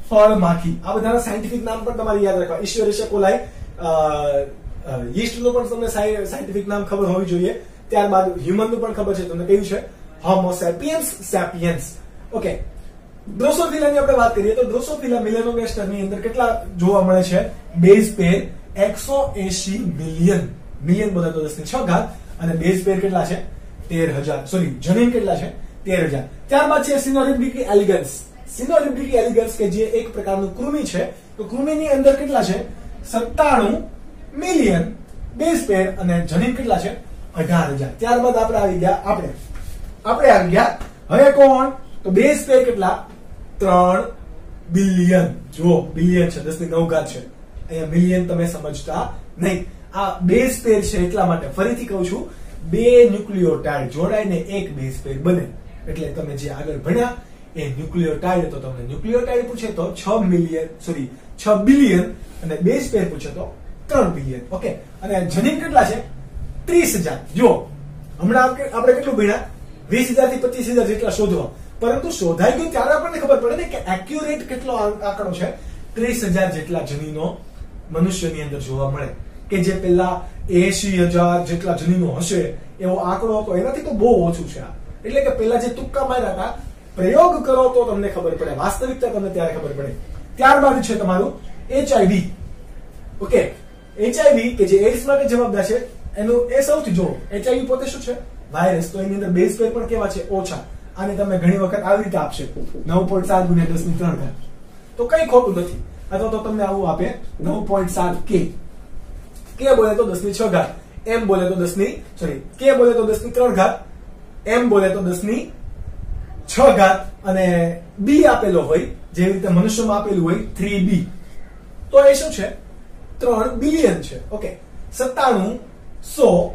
ફળમાખી. આ બધાના સાયન્ટિફિક નામ પણ તમારે યાદ રાખવા. ઇશ્વરેશિયા કોલાઈ યીસ્ટનું પણ તમને સાયન્ટિફિક નામ ખબર હોવી જોઈએ. ત્યારબાદ હ્યુમનનું પણ ખબર છે તમને. કયું છે? હોમો સેપિયન્સ. ઓકે, ડ્રોસોફિલાની આપણે વાત કરીએ તો ડ્રોસોફિલા મેલેનોગેસ્ટરની અંદર કેટલા જોવા મળે છે? બેઝ પેર 180 મિલિયન. મિલિયન બોલે તો 10 ની 6 ઘાત અને બેઝ પેર કેટલા છે? 13000. સોરી, જનીન કેટલા છે? 13000. ત્યારબાદ છે સિનોરિબ્ડિકી એલિગન્સ. સિનોરિબ્ડિકી એલિગન્સ કે જે એક પ્રકારનું કૃમિ છે. તો કૃમિની અંદર કેટલા છે? 97 મિલિયન બેઝ પેર અને જનીન કેટલા છે? 18000. ત્યારબાદ આપણે આવી ગયા હવે કોણ? તો બેઝ પેર કેટલા? 3 બિલિયન. જો બિલિયન છે, 10 ની 9 ઘાત છે. અહીંયા મિલિયન તમે સમજતા નહીં. આ બેઝ પેર છે એટલા માટે ફરીથી કહું છું, 2 ન્યુક્લિયોટાઇડ જોડાઈને એક બેઝ પેર બને. એટલે તમે જે આગળ ભણ્યા એ ન્યુક્લિયોટાઇડ, તો તમને ન્યુક્લિયોટાઇડ પૂછે તો 6 બિલિયન અને બેઝ પેર પૂછે તો 3 બિલિયન. ઓકે, અને જનીન કેટલા છે? 30000. જો હમણાં આપણે કેટલું ભણ્યા? 20000 થી 25000 જેટલા શોધવા, પરંતુ શોધાઈ ગયું ત્યારે આપણને ખબર પડે ને કે એક્યુરેટ કેટલો આંકડો છે? 30000 જેટલા જનીનો મનુષ્યની અંદર જોવા મળે. કે જે પેલા 80000 જેટલા જનીનો હશે એવો આંકડો હતો, એનાથી તો બહુ ઓછું છે. એટલે કે પેલા જે તુક્કા માર્યા હતા, પ્રયોગ કરો તો તમને ખબર પડે, વાસ્તવિકતા તમને ત્યારે ખબર પડે. ત્યારબાદ છે તમારું HIV. ઓકે, HIV કે જે એડ્સ માટે જવાબદાર છે, એનું એ સૌથી જો HIV પોતે શું છે? વાયરસ. તો એની અંદર બેઝ પેર પણ કેવા છે? ઓછા. આને તમે ઘણી વખત આવી રીતે આપશે 9.7 ગુણ્યા 10 ની 3 ઘાત. તો કઈ ખોટું નથી. અથવા તો તમને આવું આપે 9.7 k. k બોલે તો 10 ની 6 ઘાત, m બોલે તો 10 ની k બોલે તો 10 ની 3 ઘાત, m બોલે તો 10 ની 6 ઘાત અને b આપેલો હોય જેવી રીતે મનુષ્યમાં આપેલું હોય 3b. તો એ શું છે? 3 બિલિયન છે. ઓકે, 97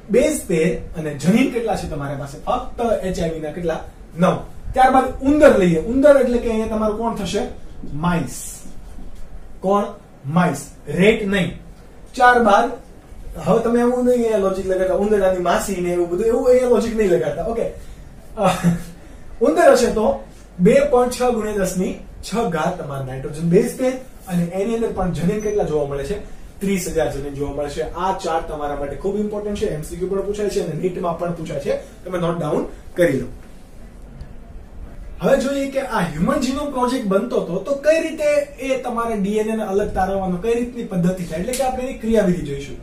બેઝ પેર અને જનીન કેટલા છે તમારી પાસે? ફક્ત HIV ના કેટલા? 9. ત્યારબાદ ઉંદર લઈએ. ઉંદર એટલે કે અહીંયા તમારું કોણ થશે? માઇસ. કોણ? માઇસ. રેટ નહીં. ત્યારબાદ હવે તમે એવું નહીં અહીંયા લોજિક લગાડતા, ઉંદરાની માસી ને એવું બધું, એવું અહીંયા લોજિક નહીં લગાડતા. ઓકે, ઉંદર હશે તો 2.6 ગુણ્યા 10 ની 6 ઘાત તમારા નાઇટ્રોજન બેઝ પેર અને એની અંદર પણ જનીન કેટલા જોવા મળે છે? 30000 જનીન જોવા મળશે. આ ચાર્ટ તમારા માટે ખૂબ ઇમ્પોર્ટન્ટ છે. MCQ પણ પૂછાય છે અને નીટમાં પણ પૂછાય છે. તમે નોટ ડાઉન કરી લો. હવે જોઈએ કે આ હ્યુમન જીનોમ પ્રોજેક્ટ બનતો હતો તો કઈ રીતે એ તમારે ડીએનએ ને અલગ તારવવાનો, કઈ રીતની પદ્ધતિ થાય, એટલે કે આપણે એની ક્રિયાવિધિ જોઈશું.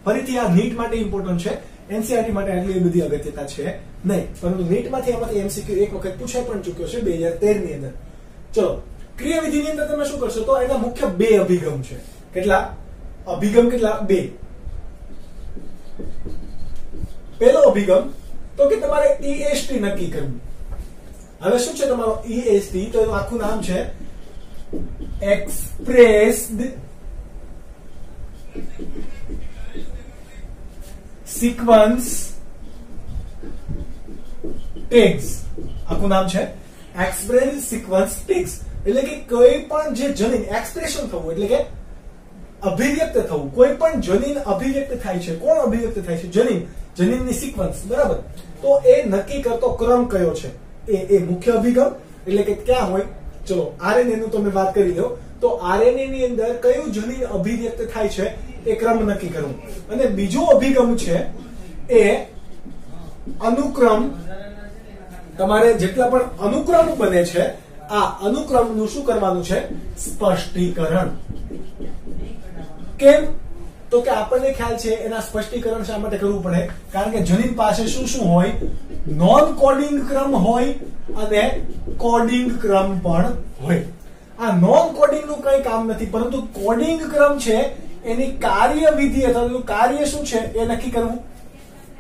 ફરીથી આ નીટ માટે ઇમ્પોર્ટન્ટ છે. NCERT માટે આટલી બધી અગત્યતા છે નહીં, પરંતુ નીટમાંથી આમાંથી MCQ એક વખત પૂછાઈ પણ ચૂક્યો છે 2013 ની અંદર. ચલો, ક્રિયાવિધિની અંદર તમે શું કરશો? તો એના મુખ્ય 2 અભિગમ છે. કેટલા અભિગમ? કેટલા? 2. પહેલો અભિગમ તો કે તમારે EST નક્કી કરવું. હવે શું છે તમારો EST? તો એનું આખું નામ છે એક્સપ્રેસ્ડ સિક્વન્સ ટેગ્સ. આખું નામ છે એક્સપ્રેસ્ડ સિક્વન્સ ટેગ્સ. એટલે કે કોઈ પણ જે જનીન એક્સપ્રેશન થવું એટલે કે અભિવ્યક્ત થવું, કોઈ પણ જનીન અભિવ્યક્ત થાય છે. કોણ અભિવ્યક્ત થાય છે? જનીનની સિક્વન્સ. બરાબર. તો એ નક્કી કરતો ક્રમ કયો છે? એ મુખ્ય અભિગમ. એટલે કે ક્યાં હોય? ચલો, RNA નું તમે વાત કરી લો તો RNA ની અંદર કયું જનીન અભિવ્યક્ત થાય છે એ ક્રમ નક્કી કરવું. અને બીજો અભિગમ છે એ અનુક્રમ. તમારે જેટલા પણ અનુક્રમ બને છે આ અનુક્રમનું શું કરવાનું છે? સ્પષ્ટીકરણ. કેમ? તો કે આપણને ખ્યાલ છે એના સ્પષ્ટીકરણ શા માટે કરવું પડે? કારણ કે જનીન પાસે શું શું હોય? નોન કોડિંગ ક્રમ હોય અને કોડિંગ ક્રમ પણ હોય. આ નોન કોડિંગ નું કઈ કામ નથી, પરંતુ કોડિંગ ક્રમ છે એની કાર્યવિધિ અથવા એનું કાર્ય શું છે એ નક્કી કરવું.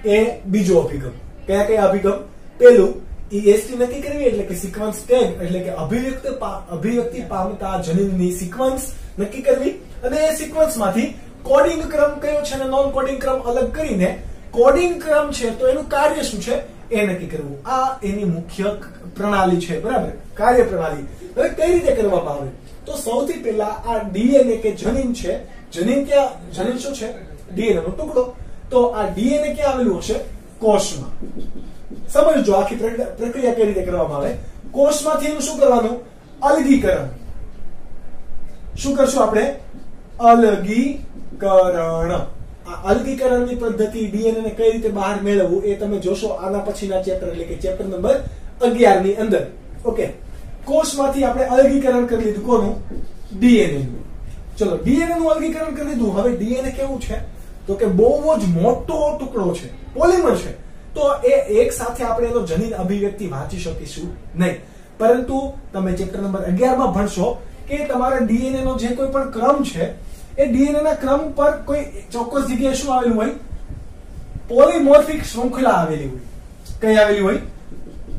એ બીજો અભિગમ. કયા કયા અભિગમ? પેલું EST નક્કી કરવી એટલે કે સિક્વન્સ ટેગ એટલે કે અભિવ્યક્તિ પામતા જનીનની સિક્વન્સ નક્કી કરવી. અને એ સિક્વન્સ માંથી કોડિંગ ક્રમ કયો છે અને નોન કોડિંગ ક્રમ અલગ કરીને કોડિંગ ક્રમ છે તો એનું કાર્ય શું છે એ નક્કી કરવું. આ એની મુખ્ય પ્રણાલી છે. બરાબર, કાર્ય પ્રણાલી. હવે કઈ રીતે કરવામાં આવે? તો સૌથી પહેલા આ ડીએનએ કે જનીન છે, જનીન શું છે? ડીએનએ નો ટુકડો. તો આ ડીએનએ ક્યાં આવેલું હશે? કોષમાં. સમજજો આખી પ્રક્રિયા કઈ રીતે કરવામાં આવે. કોષમાંથી એનું શું કરવાનું? અલગીકરણ. શું કરશું આપણે? અલગીકરણ. આ અલગીકરણની પદ્ધતિ ડીએનએ ને કઈ રીતે બહાર મેળવવું એ તમે જોશો આના પછીના ચેપ્ટર એટલે કે ચેપ્ટર નંબર 11 ની અંદર. ઓકે, કોષમાંથી આપણે અલગીકરણ કરી લીધું. કોનું? ડીએનએ નું. ચલો, ડીએનએ નું અલગીકરણ કરી લીધું. હવે ડીએનએ કેવું છે? તો કે બહુ જ મોટો ટુકડો છે, પોલિમર છે. તો એ એક સાથે આપણે એનો જનીન અભિવ્યક્તિ વાંચી શકીશું નહીં. પરંતુ તમે ચેપ્ટર નંબર 11 માં ભણશો કે તમારા ડીએનએ નો જે કોઈ પણ ક્રમ છે એ ડીએનએ ના ક્રમ પર કોઈ ચોક્કસ જગ્યાએ શું આવેલું હોય? પોલીમોર્ફિક શૃંખલા આવેલી હોય. કઈ આવેલી હોય?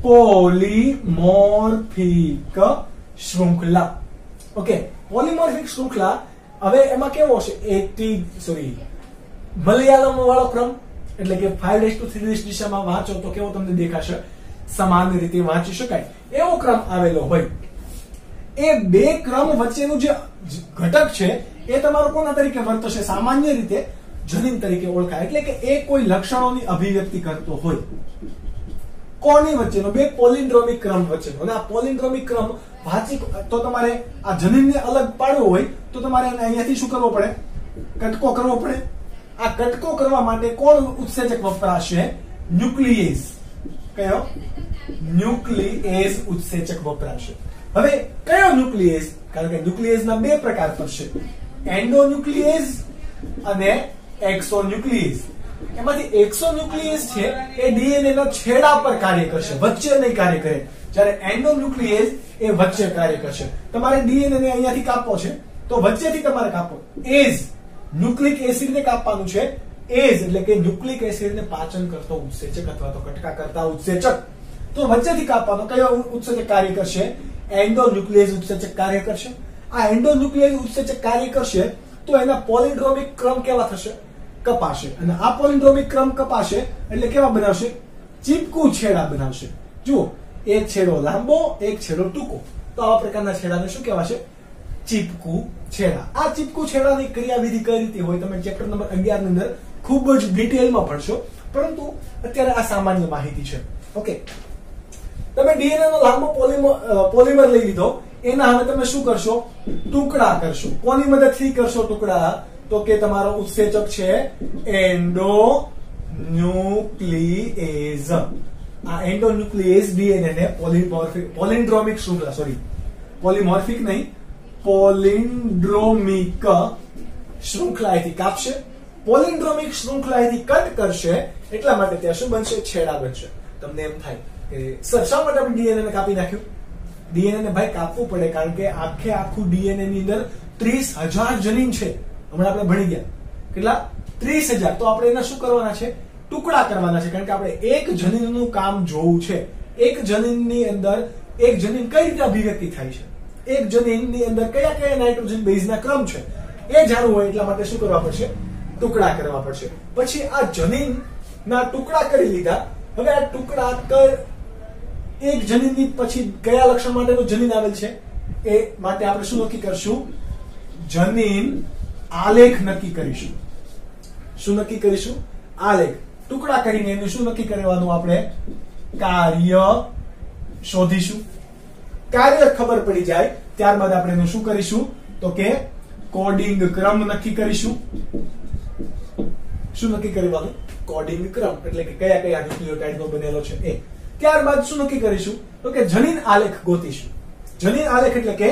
પોલીમોર્ફિક શૃંખલા. ઓકે, પોલીમોર્ફિક શૃંખલા. હવે એમાં કેવો હશે? મલયાલમ વાળો ક્રમ એટલે કે 5:3 દિશામાં વાંચો તો કેવો તમને દેખાશે? સમાન રીતે વાંચી શકાય એવો ક્રમ આવેલો હોય. એ બે ક્રમ વચ્ચેનું જે ઘટક છે એ તમારો કોના તરીકે વર્તશે? સામાન્ય રીતે જનીન તરીકે ઓળખાય. એટલે કે એ કોઈ લક્ષણોની અભિવ્યક્તિ કરતો હોય. કોની વચ્ચેનો? બે પોલિન્ડ્રોમિક ક્રમ વચ્ચેનો. અને આ પોલિન્ડ્રોમિક ક્રમ વાંચી તો તમારે આ જનીનને અલગ પાડવો હોય તો તમારે અહીંયાથી શું કરવો પડે? કટકો કરવો પડે. આ કટકો કરવા માટે કોણ ઉત્સેચક વપરાશે? ન્યુક્લિએઝ. કયો? ન્યુક્લિએઝ ઉત્સેચક વપરાશે. હવે કયો ન્યુક્લિએઝ? કારણ કે ન્યુક્લિએઝના બે પ્રકાર પડશે, એન્ડોન્યુક્લિએઝ અને એક્સોન્યુક્લિએઝ. એમાંથી એક્સોન્યુક્લિએઝ છે એ ડીએનએ ના છેડા પર કાર્ય કરશે, વચ્ચે નહીં કાર્ય કરે. જ્યારે એન્ડોન્યુક્લિએઝ એ વચ્ચે કાર્ય કરશે. તમારે ડીએનએ ને અહીંયાથી કાપવો છે તો વચ્ચેથી તમારે કાપો. એઝ ન્યુક્લિક એસિડ ને કાપવાનું છે. એઝ એટલે કે ન્યુક્લિક એસિડ ને પાચન કરતો ઉત્સેચક અથવા તો કટકા કરતા ઉત્સેચક. તો વચ્ચેથી કાપવાનો. કયો ઉત્સેચક કાર્ય કરશે? એન્ડોન્યુક્લિએઝ ઉત્સેચક કાર્ય કરશે. આ એન્ડોન્યુક્લિએઝ ઉત્સેચક કાર્ય કરશે તો એના પોલિન્ડ્રોમિક ક્રમ કેવા થશે? કપાશે. અને આ પોલિન્ડ્રોમિક ક્રમ કપાશે એટલે કેવા બનાવશે? ચીપકુ છેડા બનાવશે. જુઓ, એક છેડો લાંબો, એક છેડો ટૂંકો. તો આવા પ્રકારના છેડાને શું કહેવાશે? ચીપકુ છેડા. આ ચીપકુ છેડાની ક્રિયાવિધિ કઈ રીતે હોય તમે ચેપ્ટર નંબર 11 ની અંદર ખૂબ જ ડિટેલમાં ભણશો. પરંતુ અત્યારે આ સામાન્ય માહિતી છે. ઓકે, તમે ડીએનએ નો લાંબો પોલિમર લઈ લીધો. એના હવે તમે શું કરશો? ટુકડા કરશો. કોની મદદથી કરશો ટુકડા? તો કે તમારો ઉત્સેચક છે એન્ડોન્યુક્લિએઝ. આ એન્ડોન્યુક્લિએઝ ડીએનએ ને પોલિન્ડ્રોમિક શૃંખલા, સોરી પોલીમોર્ફિક નહીં, પોલિન્ડ્રોમિક શૃંખલાથી કાપશે. પોલિન્ડ્રોમિક શૃંખલાથી કટ કરશે. એટલા માટે ત્યાં શું બનશે? છેડા બનશે. તમને એમ થાય કે સર શા માટે આપણે ડીએનએ ને કાપી નાખ્યું? ડીએનએ ને ભાઈ કાપવું પડે કારણ કે આખું ડીએનએ ની અંદર 30,000 જનીન છે. હમણાં આપણે ભણી ગયા કેટલા? 30,000. તો આપણે એના શું કરવાના છે? ટુકડા કરવાના છે. કારણ કે આપણે એક જનીનનું કામ જોવું છે. એક જનીનની અંદર એક જનીન કઈ રીતે અભિવ્યક્તિ થાય છે, એક જનીનની અંદર કયા કયા નાઇટ્રોજન બેઝના ક્રમ છે એ જાણવું હોય. એટલા માટે શું કરવા પડશે? ટુકડા કરવા પડશે. પછી આ જનીનના ટુકડા કરી લીધા. હવે આ ટુકડા એક જનીનની પછી કયા લક્ષણ માટેનું જનીન આવેલ છે એ માટે આપણે શું નક્કી કરશું? જનીન આલેખ નક્કી કરીશું. શું નક્કી કરીશું? આલેખ. ટુકડા કરીને એનું શું નક્કી કરવાનું? આપણે કાર્ય શોધીશું. કાર્ય ખબર પડી જાય ત્યારબાદ આપણે એનું શું કરીશું? તો કે કોડિંગ ક્રમ નક્કી કરીશું. શું નક્કી કરવાનું? કોડિંગ ક્રમ, એટલે કે કયા કયા ન્યુક્લિયોટાઇડનો બનેલો છે એ. ત્યારબાદ શું નક્કી કરીશું? તો કે જનીન આલેખ ગોતીશું. જનીન આલેખ એટલે કે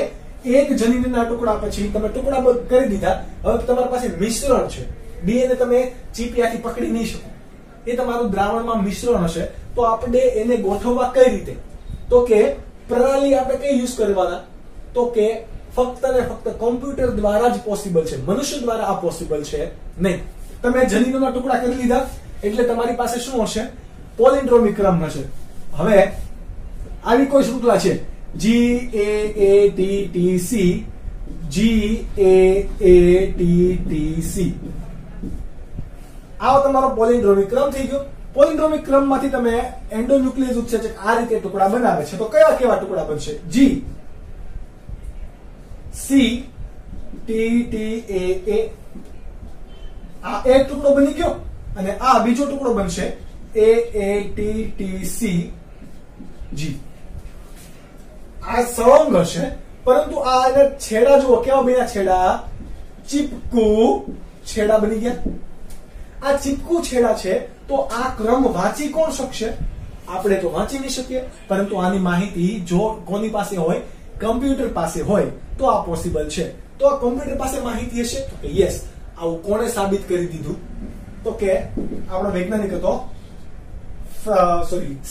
એક જનીનના ટુકડા પછી તમે ટુકડા કરી દીધા, હવે તમારી પાસે મિશ્રણ છે. ડીએનએ તમે ચીપિયાથી પકડી નહીં શકો, એ તમારું દ્રાવણમાં મિશ્રણ હશે. તો આપણે એને ગોઠવવા કઈ રીતે? તો કે પ્રણાલી આપણે કઈ યુઝ કરવાના? તો કે ફક્ત ને ફક્ત કોમ્પ્યુટર દ્વારા જ પોસિબલ છે, મનુષ્ય દ્વારા આ પોસિબલ છે નહીં. તમે જનીનોના ટુકડા કરી લીધા એટલે તમારી પાસે શું હશે? પોલિન્ડ્રોમિક ક્રમ હશે. હવે આવી કોઈ શૃંખલા છે GAATTC, GAATTC, આવો તમારો પોલિન્ડ્રોમિક ક્રમ થઈ ગયો. પોલિન્ડ્રોમિક ક્રમમાંથી તમે એન્ડોન્યુક્લિયસ ઉત્સેચક આ રીતે ટુકડા બનાવે છે. તો કયા કેવા ટુકડા બનશે? G C T T A A, આ એક ટુકડો બની ગયો અને આ બીજો ટુકડો બનશે AATTC G. આ સળંગ હશે, પરંતુ આ છેડા જુઓ કેવા બન્યા? છેડા ચીપકુ છેડા બની ગયા. આ ચીપકુ છેડા છે તો આ ક્રમ વાંચી કોણ શકશે? આપણે તો વાંચી નહીં શકીએ, પરંતુ આની માહિતી જો કોની પાસે હોય? કમ્પ્યુટર પાસે હોય તો આ પોસિબલ છે. તો આ કમ્પ્યુટર પાસે માહિતી હશે તો કે યસ. આવું કોણે સાબિત કરી દીધું? તો કે આપણો વૈજ્ઞાનિક હતો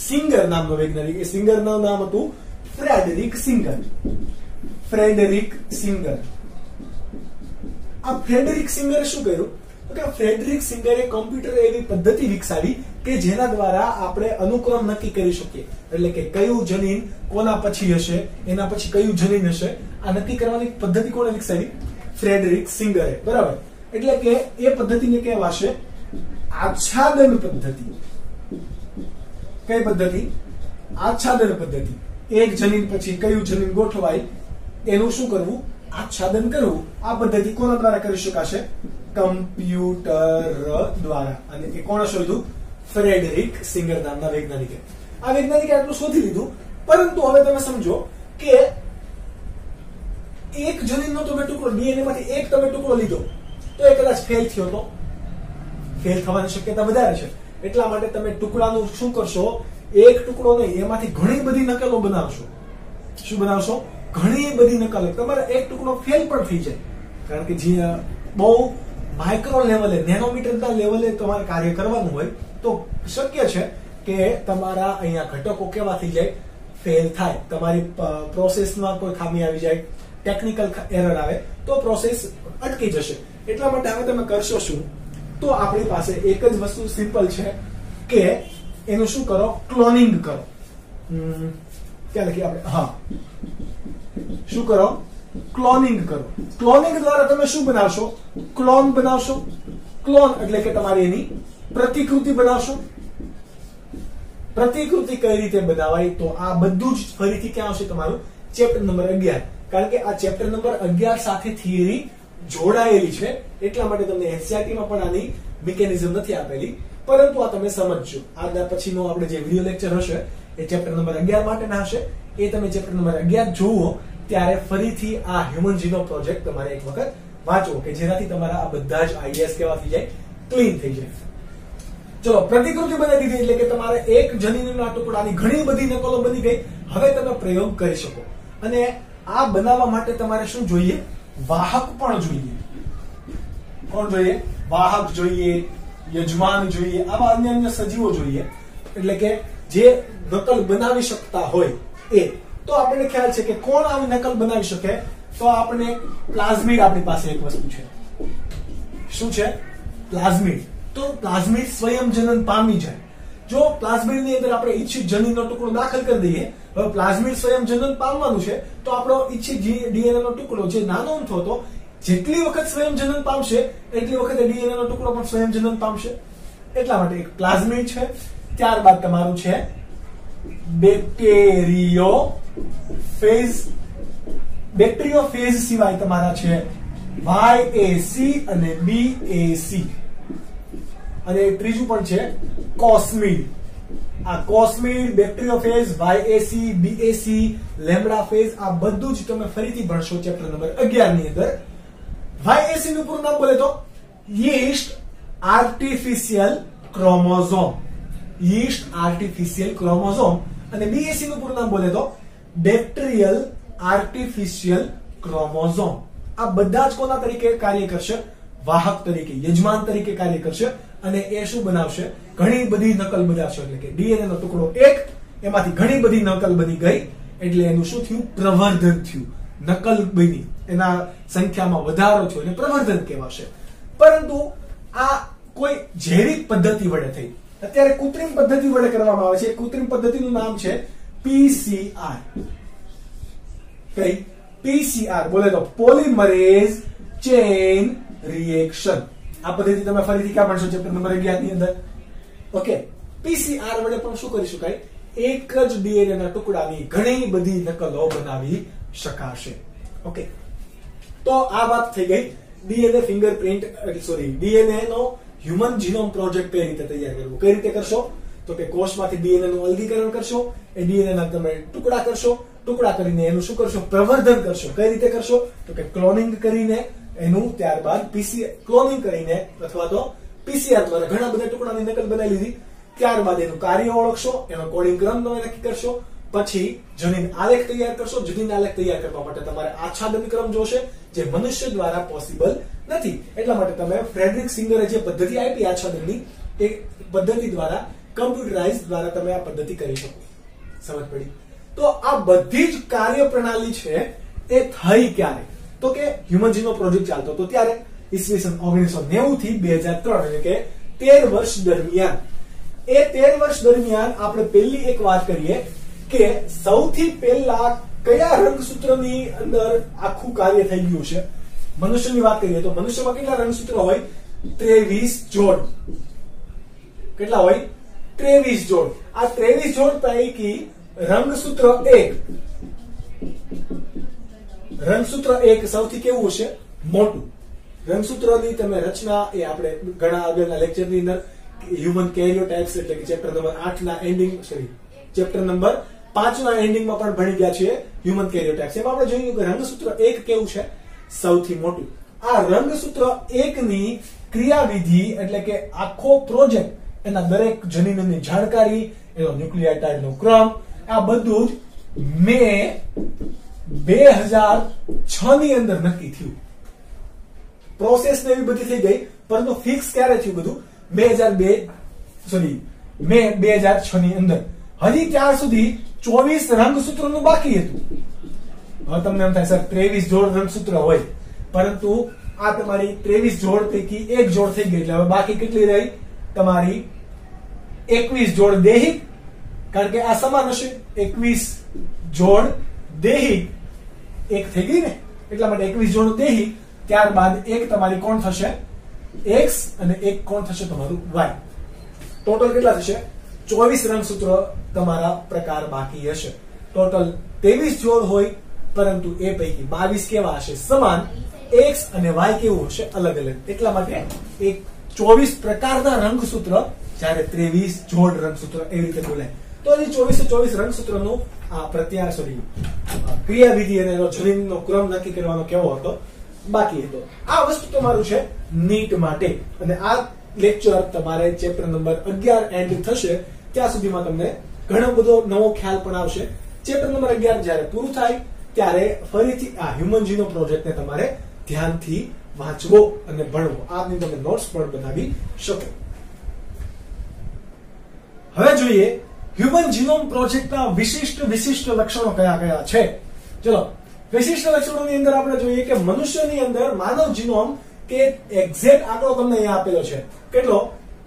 સિંગર નામનો વૈજ્ઞાનિક. એ સિંગરનું નામ હતું ફ્રેડરિક સિંગર. Frederick singer. આ ફ્રેડરિક સિંગરે શું કર્યું? તો કે ફ્રેડરિક સિંગરે કમ્પ્યુટર એવી પદ્ધતિ વિકસાવી કે જેના દ્વારા આપણે અનુક્રમ નક્કી કરી શકીએ. એટલે કે કયું જનીન કોના પછી હશે, એના પછી કયું જનીન હશે, આ નક્કી કરવાની પદ્ધતિ કોણે વિકસાવી? ફ્રેડરિક સિંગરે. બરાબર. એટલે કે એ પદ્ધતિને કહેવાશે આચ્છાદન પદ્ધતિ. કઈ પદ્ધતિ? આચ્છાદન પદ્ધતિ. એક જનીન પછી કયું જનીન ગોઠવાય એનું શું કરવું? આચ્છાદન કરવું. આ પદ્ધતિ કોના દ્વારા કરી શકાશે? કમ્પ્યુટર દ્વારા. અને એ કોણે શોધ્યું? ફ્રેડરિક સિંગર નામના વૈજ્ઞાનિકે. આ વૈજ્ઞાનિકે આટલું શોધી લીધું, પરંતુ હવે તમે સમજો કે એક જનીનનો તમે ટુકડો, ડીએનએ માંથી એક તમે ટુકડો લીધો તો એ કદાચ ફેલ થયો તો ફેલ થવાની શક્યતા વધારે છે. એટલા માટે તમે ટુકડાનું શું કરશો? એક ટુકડો નહીં, એમાંથી ઘણી બધી નકલો બનાવશો. શું બનાવશો? ઘણી બધી નકલો. તમારે એક ટુકડો ફેલ પણ થઈ જાય, કારણ કે જે બહુ માઇક્રો લેવલે, નેનોમીટરના લેવલે તમારે કાર્ય કરવાનું હોય તો શક્ય છે કે તમારા અહીંયા ઘટકો કેવા થઈ જાય? ફેલ થાય. તમારી પ્રોસેસમાં કોઈ ખામી આવી જાય, ટેકનિકલ એરર આવે તો પ્રોસેસ અટકી જશે. એટલા માટે હવે તમે કરશો શું? તો આપણી પાસે એક જ વસ્તુ સિમ્પલ છે કે એનું શું કરો? ક્લોનિંગ કરો. ક્યાં લખીએ આપણે? હા, શું કરો? ક્લોનિંગ કરો. ક્લોનિંગ દ્વારા તમે શું બનાવશો? ક્લોન બનાવશો. ક્લોન એટલે કે તમારી એની પ્રતિકૃતિ બનાવશો. પ્રતિકૃતિ કઈ રીતે બનાવાય? તો આ બધું જ ફરીથી ક્યાં આવશે? તમારું ચેપ્ટર નંબર 11. કારણ કે આ ચેપ્ટર નંબર 11 સાથે થિયરી જોડાયેલી છે. એટલા માટે તમને એનસીઈઆરટી માં પણ આની મિકેનિઝમ નથી આપેલી, પરંતુ આ તમે સમજજો. આના પછીનો આપણે જે વિડિયો લેક્ચર હશે એ ચેપ્ટર નંબર 11 માટેના હશે. એ તમે ચેપ્ટર નંબર 11 જુઓ ત્યારે ફરીથી આ હ્યુમન જીનોમ પ્રોજેક્ટ તમારે એક વખત વાંચવો, કે જેનાથી તમારા આ બધા જ આઈડિયાઝ કેવા થઈ જાય? ક્લીન થઈ જાય. ચલો, પ્રતિકૃતિ બનાવી દીધી એટલે કે તમારે એક જનીનના ટુકડાની ઘણી બધી નકલો બની ગઈ. હવે તમે પ્રયોગ કરી શકો. અને આ બનાવવા માટે તમારે શું જોઈએ? વાહક પણ જોઈએ. કોણ જોઈએ? વાહક જોઈએ, યજમાન જોઈએ, આવા અન્ય સજીવો જોઈએ. એટલે કે જે નકલ બનાવી શકતા હોય એ. તો આપણને ખ્યાલ છે કે કોણ આવી નકલ બનાવી શકે? તો આપણે પ્લાઝમિડ, આપણી પાસે એક વસ્તુ છે. શું છે? પ્લાઝમિડ. તો પ્લાઝમિડ સ્વયંજનન પામી જાય. જો પ્લાઝમિડની અંદર આપણે ઈચ્છિત જનીનનો ટુકડો દાખલ કરી દઈએ, હવે પ્લાઝમિડ સ્વયંજનન પામવાનું છે તો આપણો ઈચ્છિત ડીએનએ નો ટુકડો જે નાનો અમથો હતો, જેટલી વખત સ્વયંજનન પામશે એટલી વખત ડીએનએ નો ટુકડો પણ સ્વયંજનન પામશે. એટલા માટે એક પ્લાઝમિડ છે. ત્યારબાદ તમારું છે બેક્ટેરિયોફેજ. બેક્ટેરિયોફેજ સિવાય તમારા છે YAC અને BAC, અને ત્રીજું પણ છે કોસ્મિડ. આ કોસ્મિડ, બેક્ટેરિયોફેજ, YAC, BAC, લેમ્ડા ફેજ, આ બધું જ તમે ફરીથી ભણશો ચેપ્ટર નંબર 11 ની અંદર. YAC નું પૂરું નામ બોલે તો yeast artificial chromosome, yeast artificial chromosome. અને BAC નું પૂરું નામ બોલે તો બેક્ટેરિયલ આર્ટિફિશિયલ ક્રોમોઝોમ. આ બધા જ કોના તરીકે કાર્ય કરશે? વાહક તરીકે, યજમાન તરીકે કાર્ય કરશે. અને એ શું બનાવશે? ઘણી બધી નકલ બનાવશે. એટલે કે DNA નો ટુકડો એક, એમાંથી ઘણી બધી નકલ બની ગઈ, એટલે એનું શું થયું? પ્રવર્ધન થયું. નકલ બની, એના સંખ્યામાં વધારો થયો એટલે પ્રવર્ધન કહેવાશે. પરંતુ આ કોઈ જૈવિક પદ્ધતિ વડે થઈ. અત્યારે કૃત્રિમ પદ્ધતિ વડે કરવામાં આવે છે. કૃત્રિમ પદ્ધતિનું નામ છે PCR. કઈ? PCR બોલે તો પોલિમરેઝ ચેઇન રિએક્શન. આ પદ્ધતિ તમે ફરીથી ક્યાં ભણશો? ચેપ્ટર નંબર 11 ની અંદર. ઓકે, PCR વડે પણ શું કરી શકાય? એક જ DNA ના ટુકડાની ઘણી બધી નકલો બનાવી શકાશે. ઓકે, તો આ વાત થઈ ગઈ DNA ફિંગરપ્રિન્ટ, DNA નો હ્યુમન જીનોમ પ્રોજેક્ટ કઈ રીતે તૈયાર કરવો. કઈ રીતે કરશો? તો કે કોષમાંથી DNA નું અલગીકરણ કરશો, એ DNA ના તમે ટુકડા કરશો, ટુકડા કરીને એનું શું કરશો? પ્રવર્ધન કરશો. કઈ રીતે કરશો? તો કે ક્લોનિંગ કરીને એનું, ત્યારબાદ ક્લોનિંગ કરીને અથવા તો PCR દ્વારા ઘણા બધા ટુકડાની નકલ બનાવી લીધી. ત્યારબાદ એનું કાર્ય ઓળખશો, એનો કોડિંગ ક્રમ તમે નક્કી કરશો, પછી જનીન આલેખ તૈયાર કરશો. જનીન આલેખ તૈયાર કરવા માટે તમારે આચ્છાદન ક્રમ જોશે, જે મનુષ્ય દ્વારા પોસિબલ નથી. એટલા માટે તમે ફ્રેડરિક સિંગરે જે પદ્ધતિ આપી આચ્છાદનની, એ પદ્ધતિ દ્વારા, કમ્પ્યુટરાઇઝ દ્વારા તમે આ પદ્ધતિ કરી શકો. સમજ પડી? તો આ બધી જ કાર્ય પ્રણાલી છે એ થઈ ક્યારે? તો કે હ્યુમન જીનોમ પ્રોજેક્ટ ચાલતો હતો ત્યારે, ઈસવીસન 1990 થી 2003, એટલે કે 13 વર્ષ દરમિયાન. એ 13 વર્ષ દરમિયાન આપણે પહેલી એક વાત કરીએ કે સૌથી પહેલા કયા રંગસૂત્રની અંદર આખું કાર્ય થઈ ગયું છે. મનુષ્યની વાત કરીએ તો મનુષ્યમાં કેટલા રંગસૂત્ર હોય? 23 જોડ. કેટલા હોય? 23 જોડ. આ 23 જોડ પૈકી રંગસૂત્ર 1 સૌથી કેવું હશે? મોટું. રંગસૂત્રની તમે રચના એ આપણે ઘણા આગળના લેક્ચરની અંદર હ્યુમન કેરિયોટાઇપ્સ એટલે કે ચેપ્ટર નંબર 8 ના એન્ડિંગ, ચેપ્ટર નંબર 5 ના એન્ડિંગમાં પણ ભણી ગયા છીએ હ્યુમન કેરિયોટાઇપ્સ. એમાં આપણે જોયું કે રંગસૂત્ર 1 કેવું છે? સૌથી મોટું. આ રંગસૂત્ર 1 ની ક્રિયાવિધિ એટલે કે આખો પ્રોજેક્ટ, એના દરેક જનીનની જાણકારી, એનો ન્યુક્લિયોટાઇડનો ક્રમ, આ બધું જ મે 2006 ની અંદર નક્કી થયું. પ્રોસેસ ને એવી બધી થઈ ગઈ, પરંતુ ફિક્સ ક્યારે થયું બધું? મે 2006 ની અંદર. હજી ત્યાર સુધી 24 રંગસૂત્રોનું બાકી હતું. હવે તમને એમ થાય સર 23 જોડ રંગસૂત્ર હોય, પરંતુ આ તમારી 23 જોડ પૈકી એક જોડ થઈ ગઈ, એટલે હવે બાકી કેટલી રહી? તમારી 21 જોડ દૈહિક, કારણ કે આ સમાન હશે. 21 જોડ દૈહિક એક થઈ ગઈ ને, એટલા માટે 21 જોડ દૈહિક. ત્યારબાદ એક તમારી કોણ થશે? X, અને એક કોણ થશે? તમારું Y. ટોટલ કેટલા થશે? 24 રંગસૂત્ર તમારા પ્રકાર બાકી હશે. ટોટલ 23 જોડ હોય, પરંતુ એ પૈકી 22 કેવા હશે? સમાન. X અને Y કેવું હશે? અલગ અલગ. એટલા માટે એક 24 પ્રકારના રંગસૂત્ર, જ્યારે 23 જોડ રંગસૂત્ર, એવી રીતે બોલાય. તો એ 24 રંગસૂત્રનું ક્રિયાવિધિ અને એનો જનીનનો ક્રમ નક્કી કરવાનો કેવો હતો? બાકી હતો. આ વસ્તુ તમારું છે નીટ માટે. અને આ લેક્ચર તમારે ચેપ્ટર નંબર 11 એન્ડ થશે ત્યાં સુધીમાં તમને ઘણો બધો નવો ખ્યાલ પણ આવશે. ચેપ્ટર નંબર 11 જ્યારે પૂરું થાય ત્યારે ફરીથી આ હ્યુમન જીનોમ પ્રોજેક્ટને તમારે ધ્યાનથી વાંચવો અને ભણવો. આપની તમે નોટ્સ પણ બનાવી શકો. હવે જોઈએ હ્યુમન જીનોમ પ્રોજેક્ટના વિશિષ્ટ લક્ષણો કયા કયા છે. ચલો, વિશિષ્ટ લક્ષણોની અંદર આપણે જોઈએ કે મનુષ્યની અંદર માનવ જીનોમ કે એક્ઝેક્ટ આંકડો તમને અહીંયા આપેલો છે. કેટલો?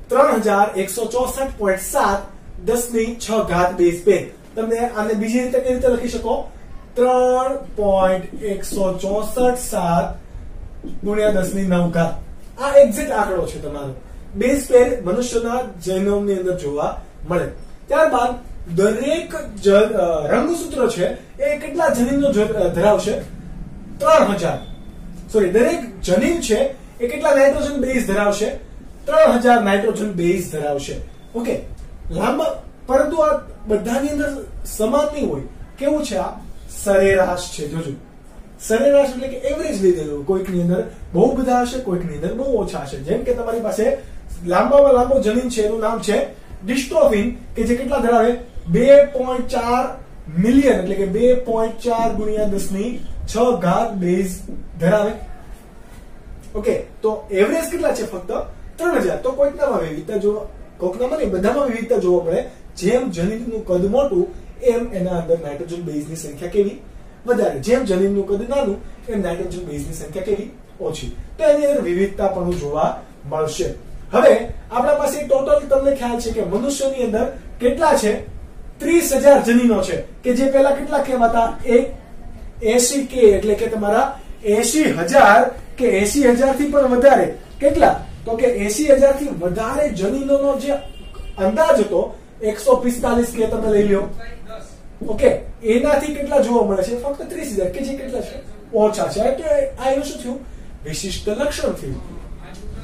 3164.7 10⁶ બેઝ પેર. તમને આને બીજી રીતે કઈ રીતે લખી શકો? 3.164 7 × 10⁹ આ એક્ઝેક્ટ આંકડો છે તમારો. બેઝ પેર મનુષ્યના જીનોમની અંદર જોવા મળે. ત્યારબાદ દરેક રંગસૂત્ર છે એ કેટલા જનીનનો ધરાવશે? 3000. દરેક જનીન છે એ કેટલા નાઇટ્રોજન બેઝ ધરાવશે? 3000 નાઇટ્રોજન બેઝ ધરાવશે. ઓકે, લાંબા, પરંતુ આ બધાની અંદર સમાન નહીં હોય. કેવું છે? આ સરેરાશ છે. જોજો, સરેરાશ એટલે કે એવરેજ લીધેલું, કોઈકની અંદર બહુ બધા હશે, કોઈકની અંદર બહુ ઓછા હશે. જેમ કે તમારી પાસે લાંબામાં લાંબો જનીન છે, એનું નામ છે ડિસ્ટ્રોફિન, કે જે કેટલા ધરાવે 2.4 મિલિયન એટલે કે 2.4 ગુણ્યા 10⁶ બેઝ ધરાવે. ઓકે, તો એવરેજ કેટલા છે? ફક્ત 3000. તો કોઈકનામાં વિવિધતા જોવા, કોઈકનામાં નહીં, બધામાં વિવિધતા જોવા મળે. જેમ જનીનનું કદ મોટું એમ એના અંદર નાઇટ્રોજન બેઝની સંખ્યા કેવી? વધારે. જેમ જનીનનું કદ નાનું એમ નાઇટ્રોજન બેઝની સંખ્યા કેવી? ઓછી. તો એની અંદર વિવિધતા પણ જોવા મળશે. હવે આપણા પાસે ટોટલ તમને ખ્યાલ છે કે મનુષ્યની અંદર કેટલા છે? 30,000 જનીનો છે, કે જે પહેલા કેટલા કહેવાતા? 80K એટલે કે તમારા 80,000 કે 80,000 થી પણ વધારે. કેટલા? તો કે 80,000 થી વધારે જનીનોનો જે અંદાજ હતો 145 કે તમે લઈ લો. ઓકે, એનાથી કેટલા જોવા મળે છે? ફક્ત 30,000, કે જે કેટલા છે? ઓછા છે. એટલે આ એનું શું થયું? વિશિષ્ટ લક્ષણ થયું.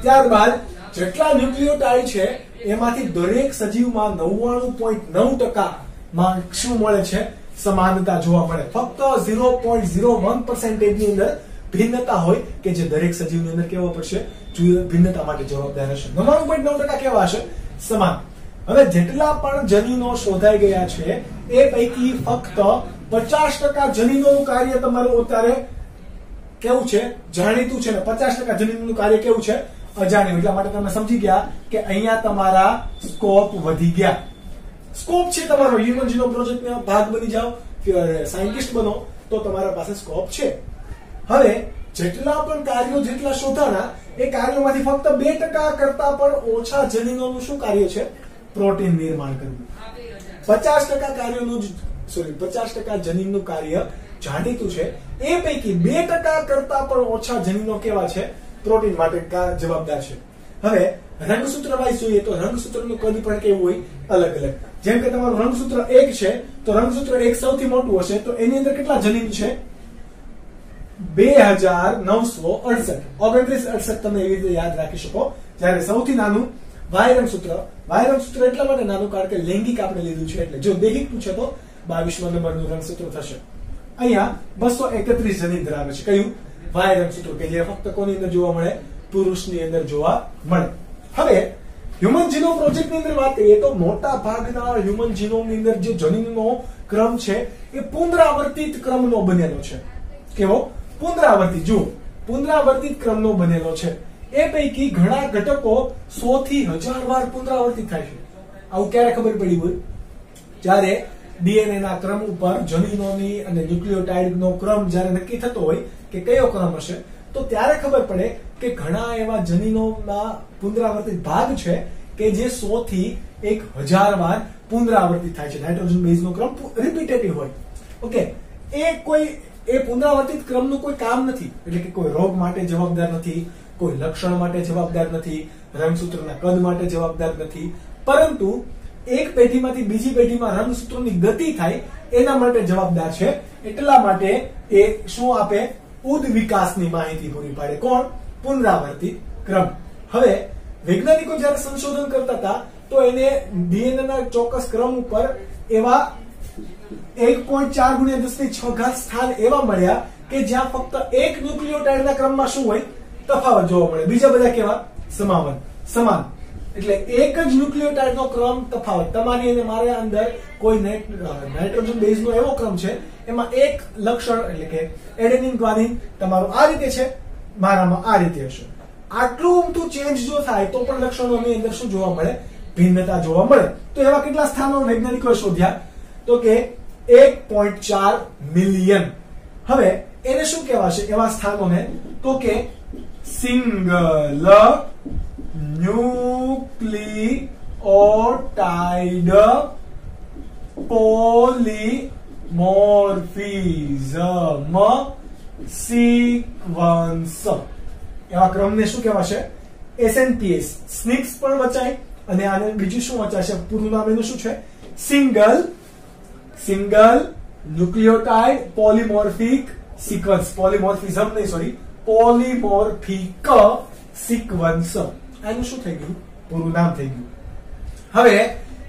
ત્યારબાદ જેટલા ન્યુક્લિયોટાઇડ છે એમાંથી દરેક સજીવમાં 99.9% માં શું મળે છે? સમાનતા જોવા મળે. ફક્ત 0.01% ની અંદર ભિન્નતા હોય, કે જે દરેક સજીવની અંદર કેવો પડશે? ભિન્નતા માટે જવાબદાર હશે. 99.9% કેવા હશે? સમાન. હવે જેટલા પણ જનીનો શોધાઈ ગયા છે એ પૈકી ફક્ત 50% જનીનોનું કાર્ય તમારું અત્યારે કેવું છે? જાણીતું છે, ને 50% જનીનોનું કાર્ય કેવું છે? અજાણ્યું. એટલા માટે તમે સમજી ગયા કે અહીંયા તમારા સ્કોપ વધી ગયા. સ્કોપ છે તમારો, હ્યુમન જીનોમ પ્રોજેક્ટનો ભાગ બની જાઓ, સાયન્ટિસ્ટ બનો, તો તમારા પાસે સ્કોપ છે. હવે જેટલા પણ કાર્યો જેટલા શોધાણા એ કાર્યોમાંથી ફક્ત 2% કરતા પણ ઓછા જનીનોનું શું કાર્ય છે? પ્રોટીન નિર્માણ કરવું. 50% કાર્યોનું 50% જનીનનું કાર્ય જાણીતું છે. એ પૈકી 2% કરતા પણ ઓછા જનીનો કેવા છે? પ્રોટીન માટે જવાબદાર છે. હવે રંગસૂત્ર વાઇઝ જોઈએ તો રંગસૂત્રનું કદ પણ કેવું હોય? અલગ અલગ. જેમ કે તમારું રંગસૂત્ર 1 છે, તો રંગસૂત્ર 1 સૌથી મોટું હશે, તો એની અંદર કેટલા જનીન છે? 2968. 2968 તમે એવી રીતે યાદ રાખી શકો. જ્યારે સૌથી નાનું વાય રંગસૂત્ર. વાય રંગસૂત્ર એટલા માટે નાનું કારણ કે લૈંગિક આપણે લીધું છે, એટલે જો દૈહિક પૂછે તો 22મા નંબરનું રંગસૂત્ર થશે. અહીંયા 231 જનીન ધરાવે છે. કયું? વાય રંગસૂત્ર, કે જે ફક્ત કોની અંદર જોવા મળે? પુરુષની અંદર જોવા મળે. હવે હ્યુમન જીનોમ પ્રોજેક્ટની અંદર વાત કરીએ તો મોટા ભાગના હ્યુમન જીનોમની અંદર જે જનીનનો ક્રમ છે એ પુનરાવર્તિત ક્રમનો બનેલો છે. કેવો? પુનરાવર્તિત. જુઓ, પુનરાવર્તિત ક્રમનો બનેલો છે. એ પૈકી ઘણા ઘટકો 100 થી 1000 વાર પુનરાવર્તિત થાય છે. આવું ક્યારે ખબર પડી હોય? જ્યારે ડીએનએ ના ક્રમ ઉપર જનીનોની અને ન્યુક્લિયોટાઇડનો ક્રમ જ્યારે નક્કી થતો હોય કે કયો ક્રમ હશે, તો ત્યારે ખબર પડે કે ઘણા એવા જનીનોના પુનરાવર્તિત ભાગ છે કે જે 100 થી 1000 વાર પુનરાવર્તિત થાય છે. નાઇટ્રોજન બેઝનો ક્રમ રિપીટેટિવ હોય. ઓકે, એ પુનરાવર્તિત ક્રમનું કોઈ કામ નથી, એટલે કે કોઈ રોગ માટે જવાબદાર નથી, કોઈ લક્ષણ માટે જવાબદાર નથી, રંગસૂત્રના કદ માટે જવાબદાર નથી, પરંતુ એક પેઢીમાંથી બીજી પેઢીમાં રંગસૂત્રોની ગતિ થાય એના માટે જવાબદાર છે. એટલા માટે એ શું આપે? ઉદ વિકાસની માહિતી પૂરી પાડે. કોણ? પુનરાવર્તિત ક્રમ. હવે વૈજ્ઞાનિકો જ્યારે સંશોધન કરતા હતા તો એને ડીએનએ ના ચોક્કસ ક્રમ ઉપર એવા 1.4 ગુણ્યા 10⁶ સ્થાન એવા મળ્યા કે જ્યાં ફક્ત એક ન્યુક્લિયોટાઇડના ક્રમમાં શું હોય? તફાવત જોવા મળે. બીજા બધા કેવા? સમાન. એટલે એક જ ન્યુક્લિયોટાઇડનો ક્રમ તફાવત. તમારી અને મારા અંદર કોઈ નાઇટ્રોજન બેઝનો એવો ક્રમ છે, એમાં એક લક્ષણ એટલે કે એડેનિન ગ્વાનિન તમારું આ રીતે છે, મારામાં આ રીતે હશે. આટલું ઊંધું ચેન્જ જો થાય તો પણ લક્ષણોની અંદર શું જોવા મળે? ભિન્નતા જોવા મળે. તો એવા કેટલા સ્થાનો વૈજ્ઞાનિકોએ શોધ્યા? તો કે 1.4 મિલિયન. હવે એને શું કહેવાશે એવા સ્થાનોને? તો કે સિંગલ ન્યુક્લિયોટાઇડ પોલીમોર્ફિઝમ સિક્વન્સ. એવા ક્રમને શું કહેવાશે? SNPS. સ્નિક્સ પણ વચાય અને આને બીજું શું વચાશે? પૂરું નામ એનું શું છે? Single nucleotide polymorphic sequence. Polymorphism નહીં, સોરી, પોલીમોર્ફિક સિક્વન્સ. આનું શું થઈ ગયું? પૂરું નામ થઈ ગયું. હવે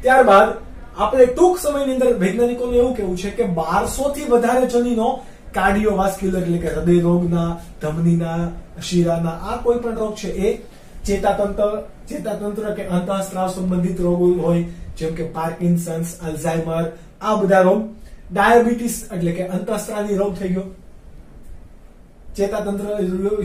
ત્યારબાદ આપણે ટૂંક સમયની અંદર વૈજ્ઞાનિકોનું એવું કહેવું છે કે 1200 થી વધારે જનીનો કાર્ડિયોવાસ્ક્યુલર એટલે કે હૃદય રોગના, ધમનીના, શિરાના આ કોઈ પણ રોગ છે એ ચેતાતંત્ર કે અંતઃસ્ત્રાવ સંબંધિત રોગો હોય, જેમ કે પાર્કિન્સન્સ, અલ્ઝાઇમર, આ બધા રોગ. ડાયાબિટીસ એટલે કે અંતઃસ્ત્રાવી રોગ થઈ ગયો, ચેતાતંત્ર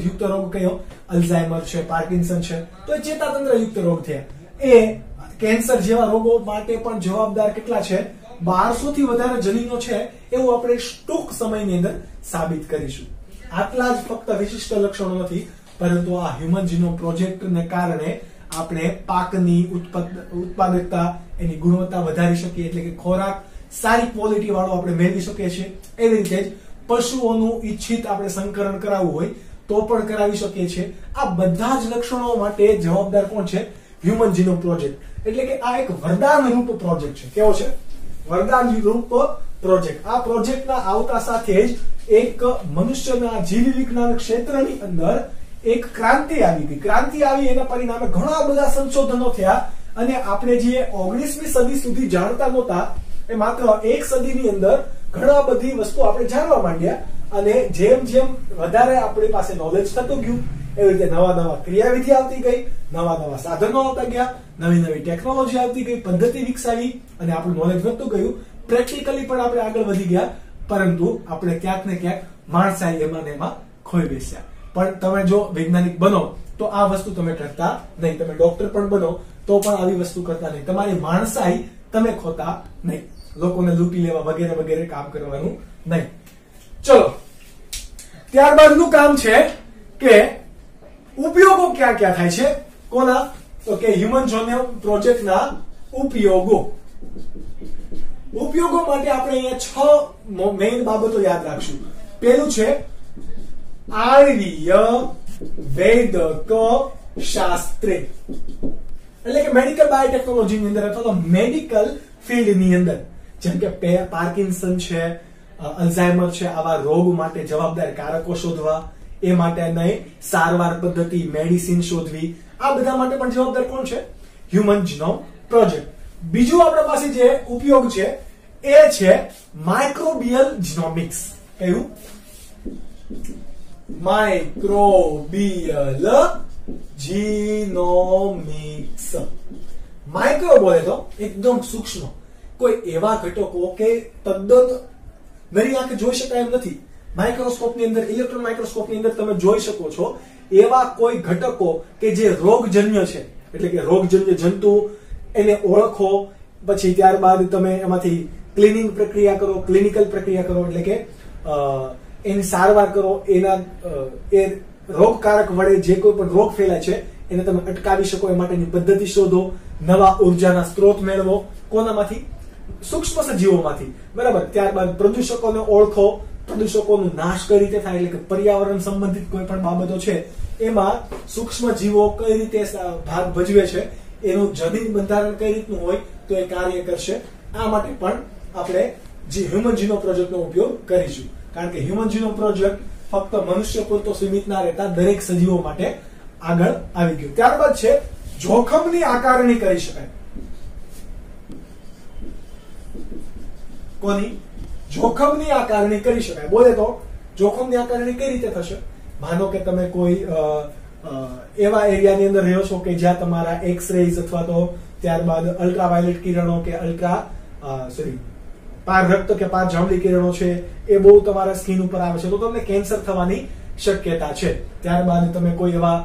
યુક્ત રોગ કયો? અલ્ઝાઇમર છે, પાર્કિન્સન છે, તો એ ચેતાતંત્ર યુક્ત રોગ થયા. એ કેન્સર જેવા રોગો માટે પણ જવાબદાર કેટલા છે? 1200 થી વધારે જનીનો છે, એવું આપણે ટૂંક સમયની અંદર સાબિત કરીશું. આટલા જ ફક્ત વિશિષ્ટ લક્ષણો નથી, પરંતુ આ હ્યુમન જીનોમ પ્રોજેક્ટને કારણે આપણે પાકની ઉત્પાદકતા, એની ગુણવત્તા વધારી શકીએ, એટલે કે ખોરાક સારી ક્વોલિટી વાળો આપણે મેળવી શકીએ છીએ. એવી રીતે જ પશુઓનું ઈચ્છિત આપણે સંકરણ કરાવવું હોય તો પણ કરાવી શકીએ છીએ. આ બધા જ લક્ષણો માટે જવાબદાર કોણ છે? Human genome project. એટલે કે આ એક વરદાન રૂપ પ્રોજેક્ટ છે. કેવો છે? વરદાન રૂપ પ્રોજેક્ટ. આ પ્રોજેક્ટના આવતા સાથે જ એક મનુષ્યના જીવ વિજ્ઞાન ક્ષેત્રની અંદર એક ક્રાંતિ આવી ગઈ. ક્રાંતિ આવી એના પરિણામે ઘણા બધા સંશોધનો થયા અને આપણે જે 19મી સદી સુધી જાણતા નહોતા એ માત્ર એક સદીની અંદર ઘણા બધી વસ્તુ આપણે જાણવા માંડ્યા. અને જેમ જેમ વધારે આપણી પાસે નોલેજ થતું ગયું, એવી રીતે નવા ક્રિયાવિધિ આવતી ગઈ, નવા સાધનો આવતા ગયા, નવી ટેકનોલોજી આવતી ગઈ, પદ્ધતિ વિકસાવી અને આપણું નોલેજ વધતું ગયું. પ્રેક્ટિકલી પણ આપણે આગળ વધી ગયા, પરંતુ આપણે ક્યાંક ને ક્યાંક માણસાઈ એમાં ખોઈ બેસ્યા. પણ તમે જો વૈજ્ઞાનિક બનો તો આ વસ્તુ તમે કરતા નહીં. તમે ડોક્ટર પણ બનો તો પણ આવી વસ્તુ કરતા નહીં. તમારી માણસાઈ તમે ખોતા નહીં. લોકોને લૂંટી લેવા વગેરે કામ કરવાનું નહીં. ચલો, ત્યારબાદનું કામ છે કે ઉપયોગો ક્યાં ક્યાં થાય છે? કોના? તો કે હ્યુમન જીનોમ પ્રોજેક્ટના ઉપયોગો. ઉપયોગો માટે આપણે અહીંયા 6 મેઇન બાબતો યાદ રાખશું. પહેલું છે આણ્વીય વૈદક શાસ્ત્રે, એટલે કે મેડિકલ બાયોટેકનોલોજી ની અંદર અથવા તો મેડિકલ ફિલ્ડ ની અંદર, જેમ કે પાર્કિન્સન છે, અલ્ઝાઇમર છે, આવા રોગ માટે જવાબદાર કારકો શોધવા, એ માટેની સારવાર પદ્ધતિ, મેડિસિન શોધવી, આ બધા માટે પણ જવાબદાર કોણ છે? Human genome project. બીજું આપણા પાસે જે ઉપયોગ છે એ છે માઇક્રોબિયલ જીનોમિક્સ. કયું? Microbial genomics. માઇક્રો બોલે તો એકદમ સૂક્ષ્મ, કોઈ એવા ઘટકો કે તદ્દન નરી આંખે જોઈ શકાય એમ નથી. માઇક્રોસ્કોપની અંદર, ઇલેક્ટ્રોન માઇક્રોસ્કોપની અંદર તમે જોઈ શકો છો એવા કોઈ ઘટકો કે જે રોગજન્ય છે, એટલે કે રોગજન્ય જંતુ, એને ઓળખો, પછી ત્યારબાદ તમે એમાંથી ક્લિનિંગ પ્રક્રિયા કરો, ક્લિનિકલ પ્રક્રિયા કરો, એટલે કે એની સારવાર કરો, એના એ રોગકારક વડે જે કોઈ પણ રોગ ફેલાય છે એને તમે અટકાવી શકો એ માટેની પદ્ધતિ શોધો, નવા ઉર્જાના સ્ત્રોત મેળવો. કોનામાંથી? સૂક્ષ્મ સજીવોમાંથી. બરાબર. ત્યારબાદ પ્રદૂષકોને ઓળખો, પ્રદૂષકોનો નાશ કઈ રીતે થાય, એટલે કે પર્યાવરણ સંબંધિત કોઈ પણ બાબતો છે એમાં સૂક્ષ્મ જીવો કઈ રીતે ભાગ ભજવે છે, એનું જનીન બંધારણ કઈ રીતનું હોય તો એ કાર્ય કરશે. આ માટે પણ આપણે જે હ્યુમન જીનોમ પ્રોજેક્ટનો ઉપયોગ કરીશું, કારણ કે હ્યુમન જીનોમ પ્રોજેક્ટ ફક્ત મનુષ્ય પૂરતો સીમિત ના રહેતા દરેક સજીવો માટે આગળ આવી ગયું. ત્યારબાદ છે જોખમની આકારણી કરી શકાય. કોની? જોખમની આકારણી કરી શકાય. બોલે તો જોખમની આકારણી કઈ રીતે થશે? માનો કે તમે કોઈ એવા એરિયાની અંદર રહ્યો છો કે જ્યાં તમારા એક્સ-રેઝ અથવા તો ત્યારબાદ અલ્ટ્રાવાયોલેટ કિરણો કે પાર રક્ત કે પાર જાંબલી કિરણો છે એ બહુ તમારા સ્કિન ઉપર આવે છે, તો તમને કેન્સર થવાની શક્યતા છે. ત્યારબાદ તમે કોઈ એવા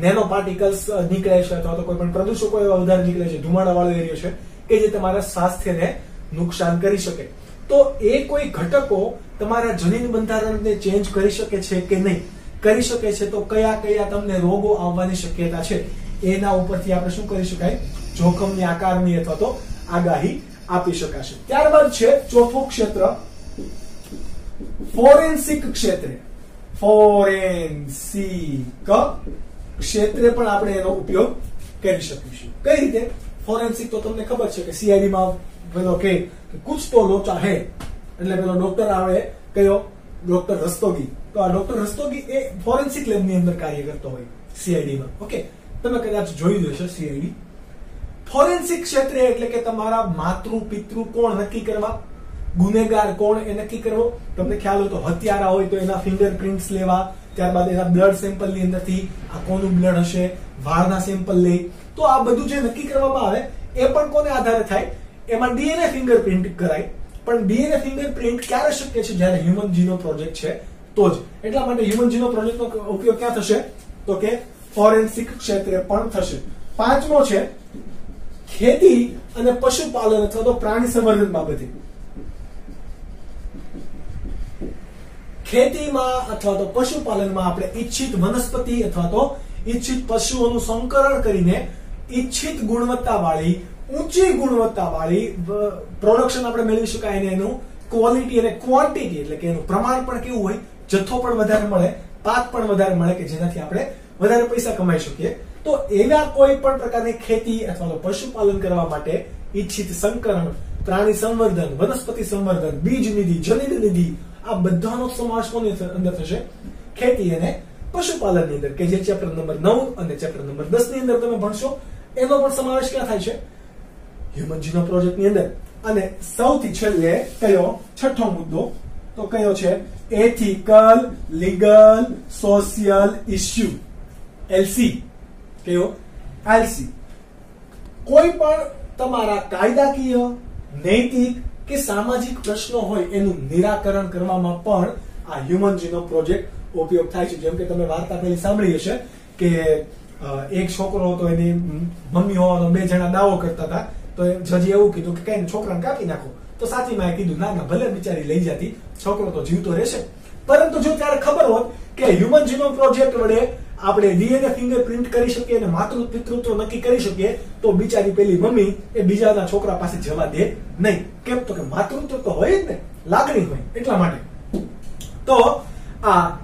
નેનો પાર્ટિકલ્સ નીકળે છે અથવા તો કોઈ પણ પ્રદૂષકો એવા વધારે નીકળે છે, ધુમાડા વાળો એરિયો છે કે જે તમારા સ્વાસ્થ્યને નુકસાન કરી શકે, તો એ કોઈ ઘટકો તમારા જનીન બંધારણને ચેન્જ કરી શકે છે કે નહીં? કરી શકે છે તો કયા કયા તમને રોગો આવવાની શક્યતા છે, એના ઉપરથી આપણે શું કરી શકાય? જોખમની આકારણી અથવા તો આગાહી આપી શકાશે. ત્યારબાદ છે ચોથું ક્ષેત્ર ફોરેન્સિક ક્ષેત્રે. ફોરેન્સિક ક્ષેત્રે પણ આપણે એનો ઉપયોગ કરી શકીશું. કઈ રીતે? ફોરેન્સિક તો તમને ખબર છે કે સીઆઈડી માં પેલો કે કુછ તો લોચા હે, એટલે પેલો ડોક્ટર આવે કયો? ડોક્ટર રસ્તોગી. તો આ ડોક્ટર રસ્તોગી એ ફોરેન્સિક લેબ ની અંદર કાર્ય કરતો હોય સીઆઈડી માં. ઓકે, તમે કદાચ જોયું હશે સીઆઈડી. ફોરેન્સિક ક્ષેત્રે એટલે કે તમારા માતૃ પિતૃ કોણ નક્કી કરવા? ગુનેગાર કોણ એ નક્કી કરવો. તમને ખ્યાલ હોય તો હત્યારા હોય તો એના ફિંગરપ્રિન્ટ્સ લેવા, ત્યારબાદ એના બ્લડ સેમ્પલ ની અંદરથી આ કોનું બ્લડ હશે, વાળના સેમ્પલ લે. તો આ બધું જે નક્કી કરવામાં આવે એ પણ કોને આધારે થાય? એમાં ડીએનએ ફિંગરપ્રિન્ટ કરાય. પણ ડીએનએ ફિંગરપ્રિન્ટ ક્યારે શક્ય છે? જ્યારે હ્યુમન જીનોમ પ્રોજેક્ટ છે તો જ. એટલા માટે હ્યુમન જીનોમ પ્રોજેક્ટનો ઉપયોગ ક્યાં થશે? તો કે ફોરેન્સિક ક્ષેત્રે પણ થશે. પાંચમો છે ખેતી અને પશુપાલન અથવા તો પ્રાણી સંવર્ધન બાબતે. ખેતીમાં અથવા તો પશુપાલનમાં આપણે ઈચ્છિત વનસ્પતિ અથવા તો ઈચ્છિત પશુઓનું સંકરણ કરીને ઈચ્છિત ગુણવત્તાવાળી, ઊંચી ગુણવત્તાવાળી પ્રોડક્શન આપણે મેળવી શકાય. અને એનું ક્વોલિટી અને ક્વોન્ટિટી એટલે કે એનું પ્રમાણ પણ કેવું હોય, જથ્થો પણ વધારે મળે, પાક પણ વધારે મળે કે જેનાથી આપણે વધારે પૈસા કમાઈ શકીએ. તો એવા કોઈ પણ પ્રકારની ખેતી અથવા તો પશુપાલન કરવા માટે ઈચ્છિત સંકરણ, પ્રાણી સંવર્ધન, વનસ્પતિ સંવર્ધન, બીજ નિધિ, જનિત નિધિ, આ બધાનો સમાવેશ કોની અંદર થશે? ખેતી અને પશુપાલનની અંદર, કે જે ચેપ્ટર નંબર 9 અને ચેપ્ટર નંબર 10 ની અંદર તમે ભણશો. એનો પણ સમાવેશ ક્યાં થાય છે? હ્યુમન જીનોમ પ્રોજેક્ટ ની અંદર. અને સૌથી છેલ્લે કયો? છઠ્ઠો મુદ્દો તો કયો છે? એથિકલ, લીગલ, સોશિયલ ઇશ્યુ, એલસી. કયો? એલસી. કોઈ પણ તમારા કાયદાકીય, નૈતિક કે સામાજિક પ્રશ્નો હોય એનું નિરાકરણ કરવામાં પણ આ હ્યુમન જીનોમ પ્રોજેક્ટ ઉપયોગ થાય છે. જેમ કે તમે વાર્તા પેલી સાંભળી હશે કે એક છોકરો હતો, એની મમ્મી હોવાનો 2 જણા દાવો કરતા હતા. તો જજે એવું કીધું કે કઈ છોકરાને કાપી નાખો. તો સાચી માએ કીધું ના ના, ભલે બિચારી લઈ જતી, છોકરો તો જીવતો રહેશે. પરંતુ જો ત્યારે ખબર હોત કે હ્યુમન જીનોમ પ્રોજેક્ટ વડે આપણે ડીએનએ ફિંગરપ્રિન્ટ કરી શકીએ અને માતૃત્વ પિતૃત્વ નક્કી કરી શકીએ, તો બિચારી પેલી મમ્મી એ બીજાના છોકરા પાસે જવા દે નહીં. કેમ? તો કે માતૃત્વ તો હોય જ ને, લાગણી હોય એટલા માટે. તો આ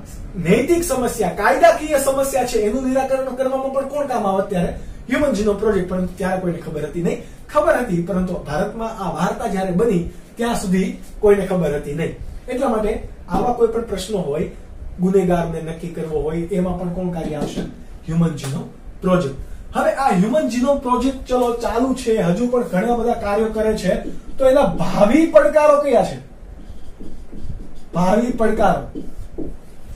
નૈતિક સમસ્યા, કાયદાકીય સમસ્યા છે, એનું નિરાકરણ કરવામાં પણ કોણ કામ આવે? ત્યારે હ્યુમન જીનોમ પ્રોજેક્ટ. પરંતુ ત્યારે કોઈને ખબર હતી નહીં. ખબર હતી પરંતુ ભારતમાં આ વાર્તા જ્યારે બની ત્યાં સુધી કોઈને ખબર હતી નહીં. એટલા માટે આવા કોઈ પણ પ્રશ્નો હોય, ગુનેગારને નક્કી કરવો હોય, એમાં પણ કોણ કાર્ય આવશે? Human genome project. હવે આ હ્યુમન જીનોમ પ્રોજેક્ટ ચલો ચાલુ છે, હજુ પણ ઘણા બધા કાર્યો કરે છે. તો એના ભાવિ પડકારો કયા છે? ભાવિ પડકારો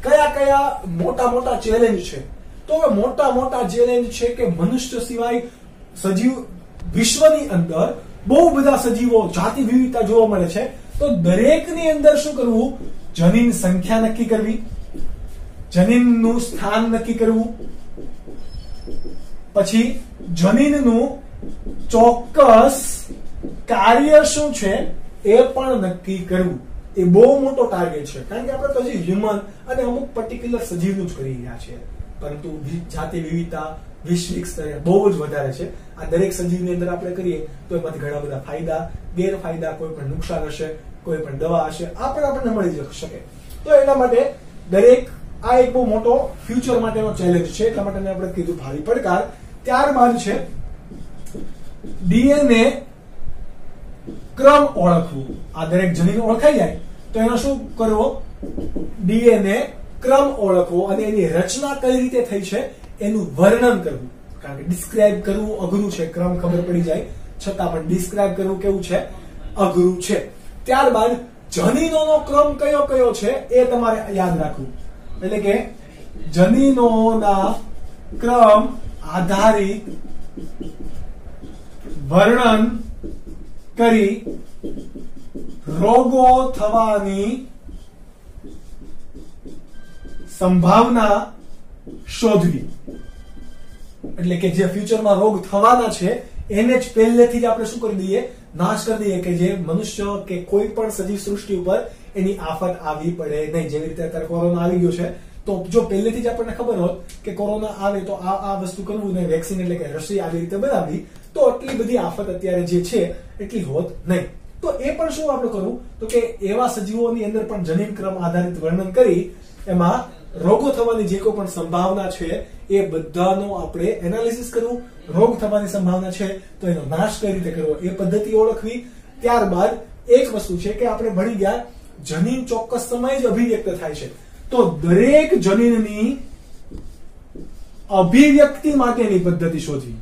કયા કયા? મોટા મોટા ચેલેન્જ છે. તો હવે મોટા મોટા ચેલેન્જ છે કે મનુષ્ય સિવાય સજીવ વિશ્વની અંદર બહુ બધા સજીવો, જાતિ વિવિધતા જોવા મળે છે. તો દરેકની અંદર શું કરવું? જનીન સંખ્યા નક્કી કરવી, જનીનનું સ્થાન નક્કી કરવું, પછી જનીનનું ચોક્કસ કાર્ય શું છે એ પણ નક્કી કરવું. એ બહુ મોટો ટાર્ગેટ છે. કારણ કે આપણે તો હજી હ્યુમન અને અમુક પર્ટિક્યુલર સજીવનું જ કરી રહ્યા છીએ. પરંતુ જાતિ વિવિધતા વૈશ્વિક સ્તરે બહુ જ વધારે છે. આ દરેક સજીવની અંદર આપણે કરીએ તો એમાંથી ઘણા બધા ફાયદા, ગેરફાયદા, કોઈ પણ નુકસાન હશે, કોઈ પણ દવા હશે, આ પણ આપણને મળી શકે. તો એના માટે દરેક આ એક બહુ મોટો ફ્યુચર માટેનો ચેલેન્જ છે. એટલા માટે આપણે કીધું ભાવિ પડકાર. ત્યારબાદ છે ડીએનએ ક્રમ ઓળખવું. આ દરેક જનીન ઓળખાઈ જાય તો એનો શું કરવો? ડીએનએ ક્રમ ઓળખવો અને એની રચના કઈ રીતે થઈ છે એનું વર્ણન કરવું. કારણ કે ડિસ્ક્રાઇબ કરવું અઘરું છે, ક્રમ ખબર પડી જાય છતાં પણ ડિસ્ક્રાઇબ કરવું કેવું છે? અઘરું છે. ત્યારબાદ જનીનોનો ક્રમ કયો કયો છે એ તમારે યાદ રાખવું. એટલે કે જનીનોના ક્રમ આધારિત વર્ણન કરી રોગો થવાની સંભાવના શોધવી. એટલે કે જે ફ્યુચરમાં રોગ થવાના છે એને જ પહેલેથી જ આપણે શું કરી દઈએ? નાશ કરી દઈએ, કે જે મનુષ્ય કે કોઈ પણ સજીવ સૃષ્ટિ ઉપર એની આફત આવી પડે નહીં. જેવી રીતે અત્યારે કોરોના આવી ગયો છે, તો જો પહેલેથી જ આપણને ખબર હોત કે કોરોના આવે તો આ વસ્તુ કરવું ને, વેક્સિન એટલે કે રસી આવી રીતે બનાવવી, તો એટલી બધી આફત અત્યારે જે છે એટલી હોત નહીં. તો એ પણ શું આપણે કરવું? તો કે એવા સજીવોની અંદર પણ જનીન ક્રમ આધારિત વર્ણન કરી એમાં રોગો થવાની જે કોઈ પણ સંભાવના છે એ બધાનો આપણે એનાલિસિસ કરવું. રોગ થવાની સંભાવના છે તો એનો નાશ કઈ રીતે કરવો એ પદ્ધતિ ઓળખવી. ત્યારબાદ એક વસ્તુ છે કે આપણે ભણી ગયા જનીન ચોક્કસ સમયે જ અભિવ્યક્ત થાય છે, તો દરેક જનીનની અભિવ્યક્તિ માટેની પદ્ધતિ શોધવી.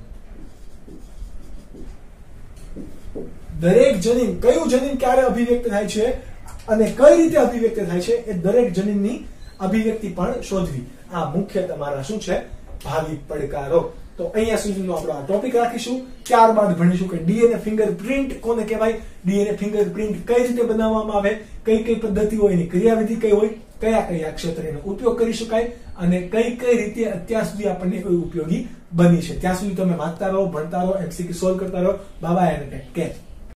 દરેક જનીન, કયું જનીન ક્યારે અભિવ્યક્ત થાય છે અને કઈ રીતે અભિવ્યક્ત થાય છે એ દરેક જનીનની અભિવ્યક્તિ પણ શોધવી. આ મુખ્ય તમારા શું છે, ભાવિ પડકારો. તો અહીંયા સુધીનો આપણો આ ટોપિક રાખીશું. ત્યારબાદ ભણીશું કે ડીએનએ ફિંગરપ્રિન્ટ કોને કહેવાય, ડીએનએ ફિંગરપ્રિન્ટ કઈ રીતે બનાવવામાં આવે, કઈ કઈ પદ્ધતિ હોય, એની ક્રિયાવિધિ કઈ હોય, કયા કયા ક્ષેત્રે એનો ઉપયોગ કરી શકાય અને કઈ કઈ રીતે અત્યાર સુધી આપણને કોઈ ઉપયોગી બની છે. ત્યાં સુધી તમે વાંચતા રહો, ભણતા રહો, એમસીક્યુ સોલ્વ કરતા રહો. બાય બાય અને ટેક કેર.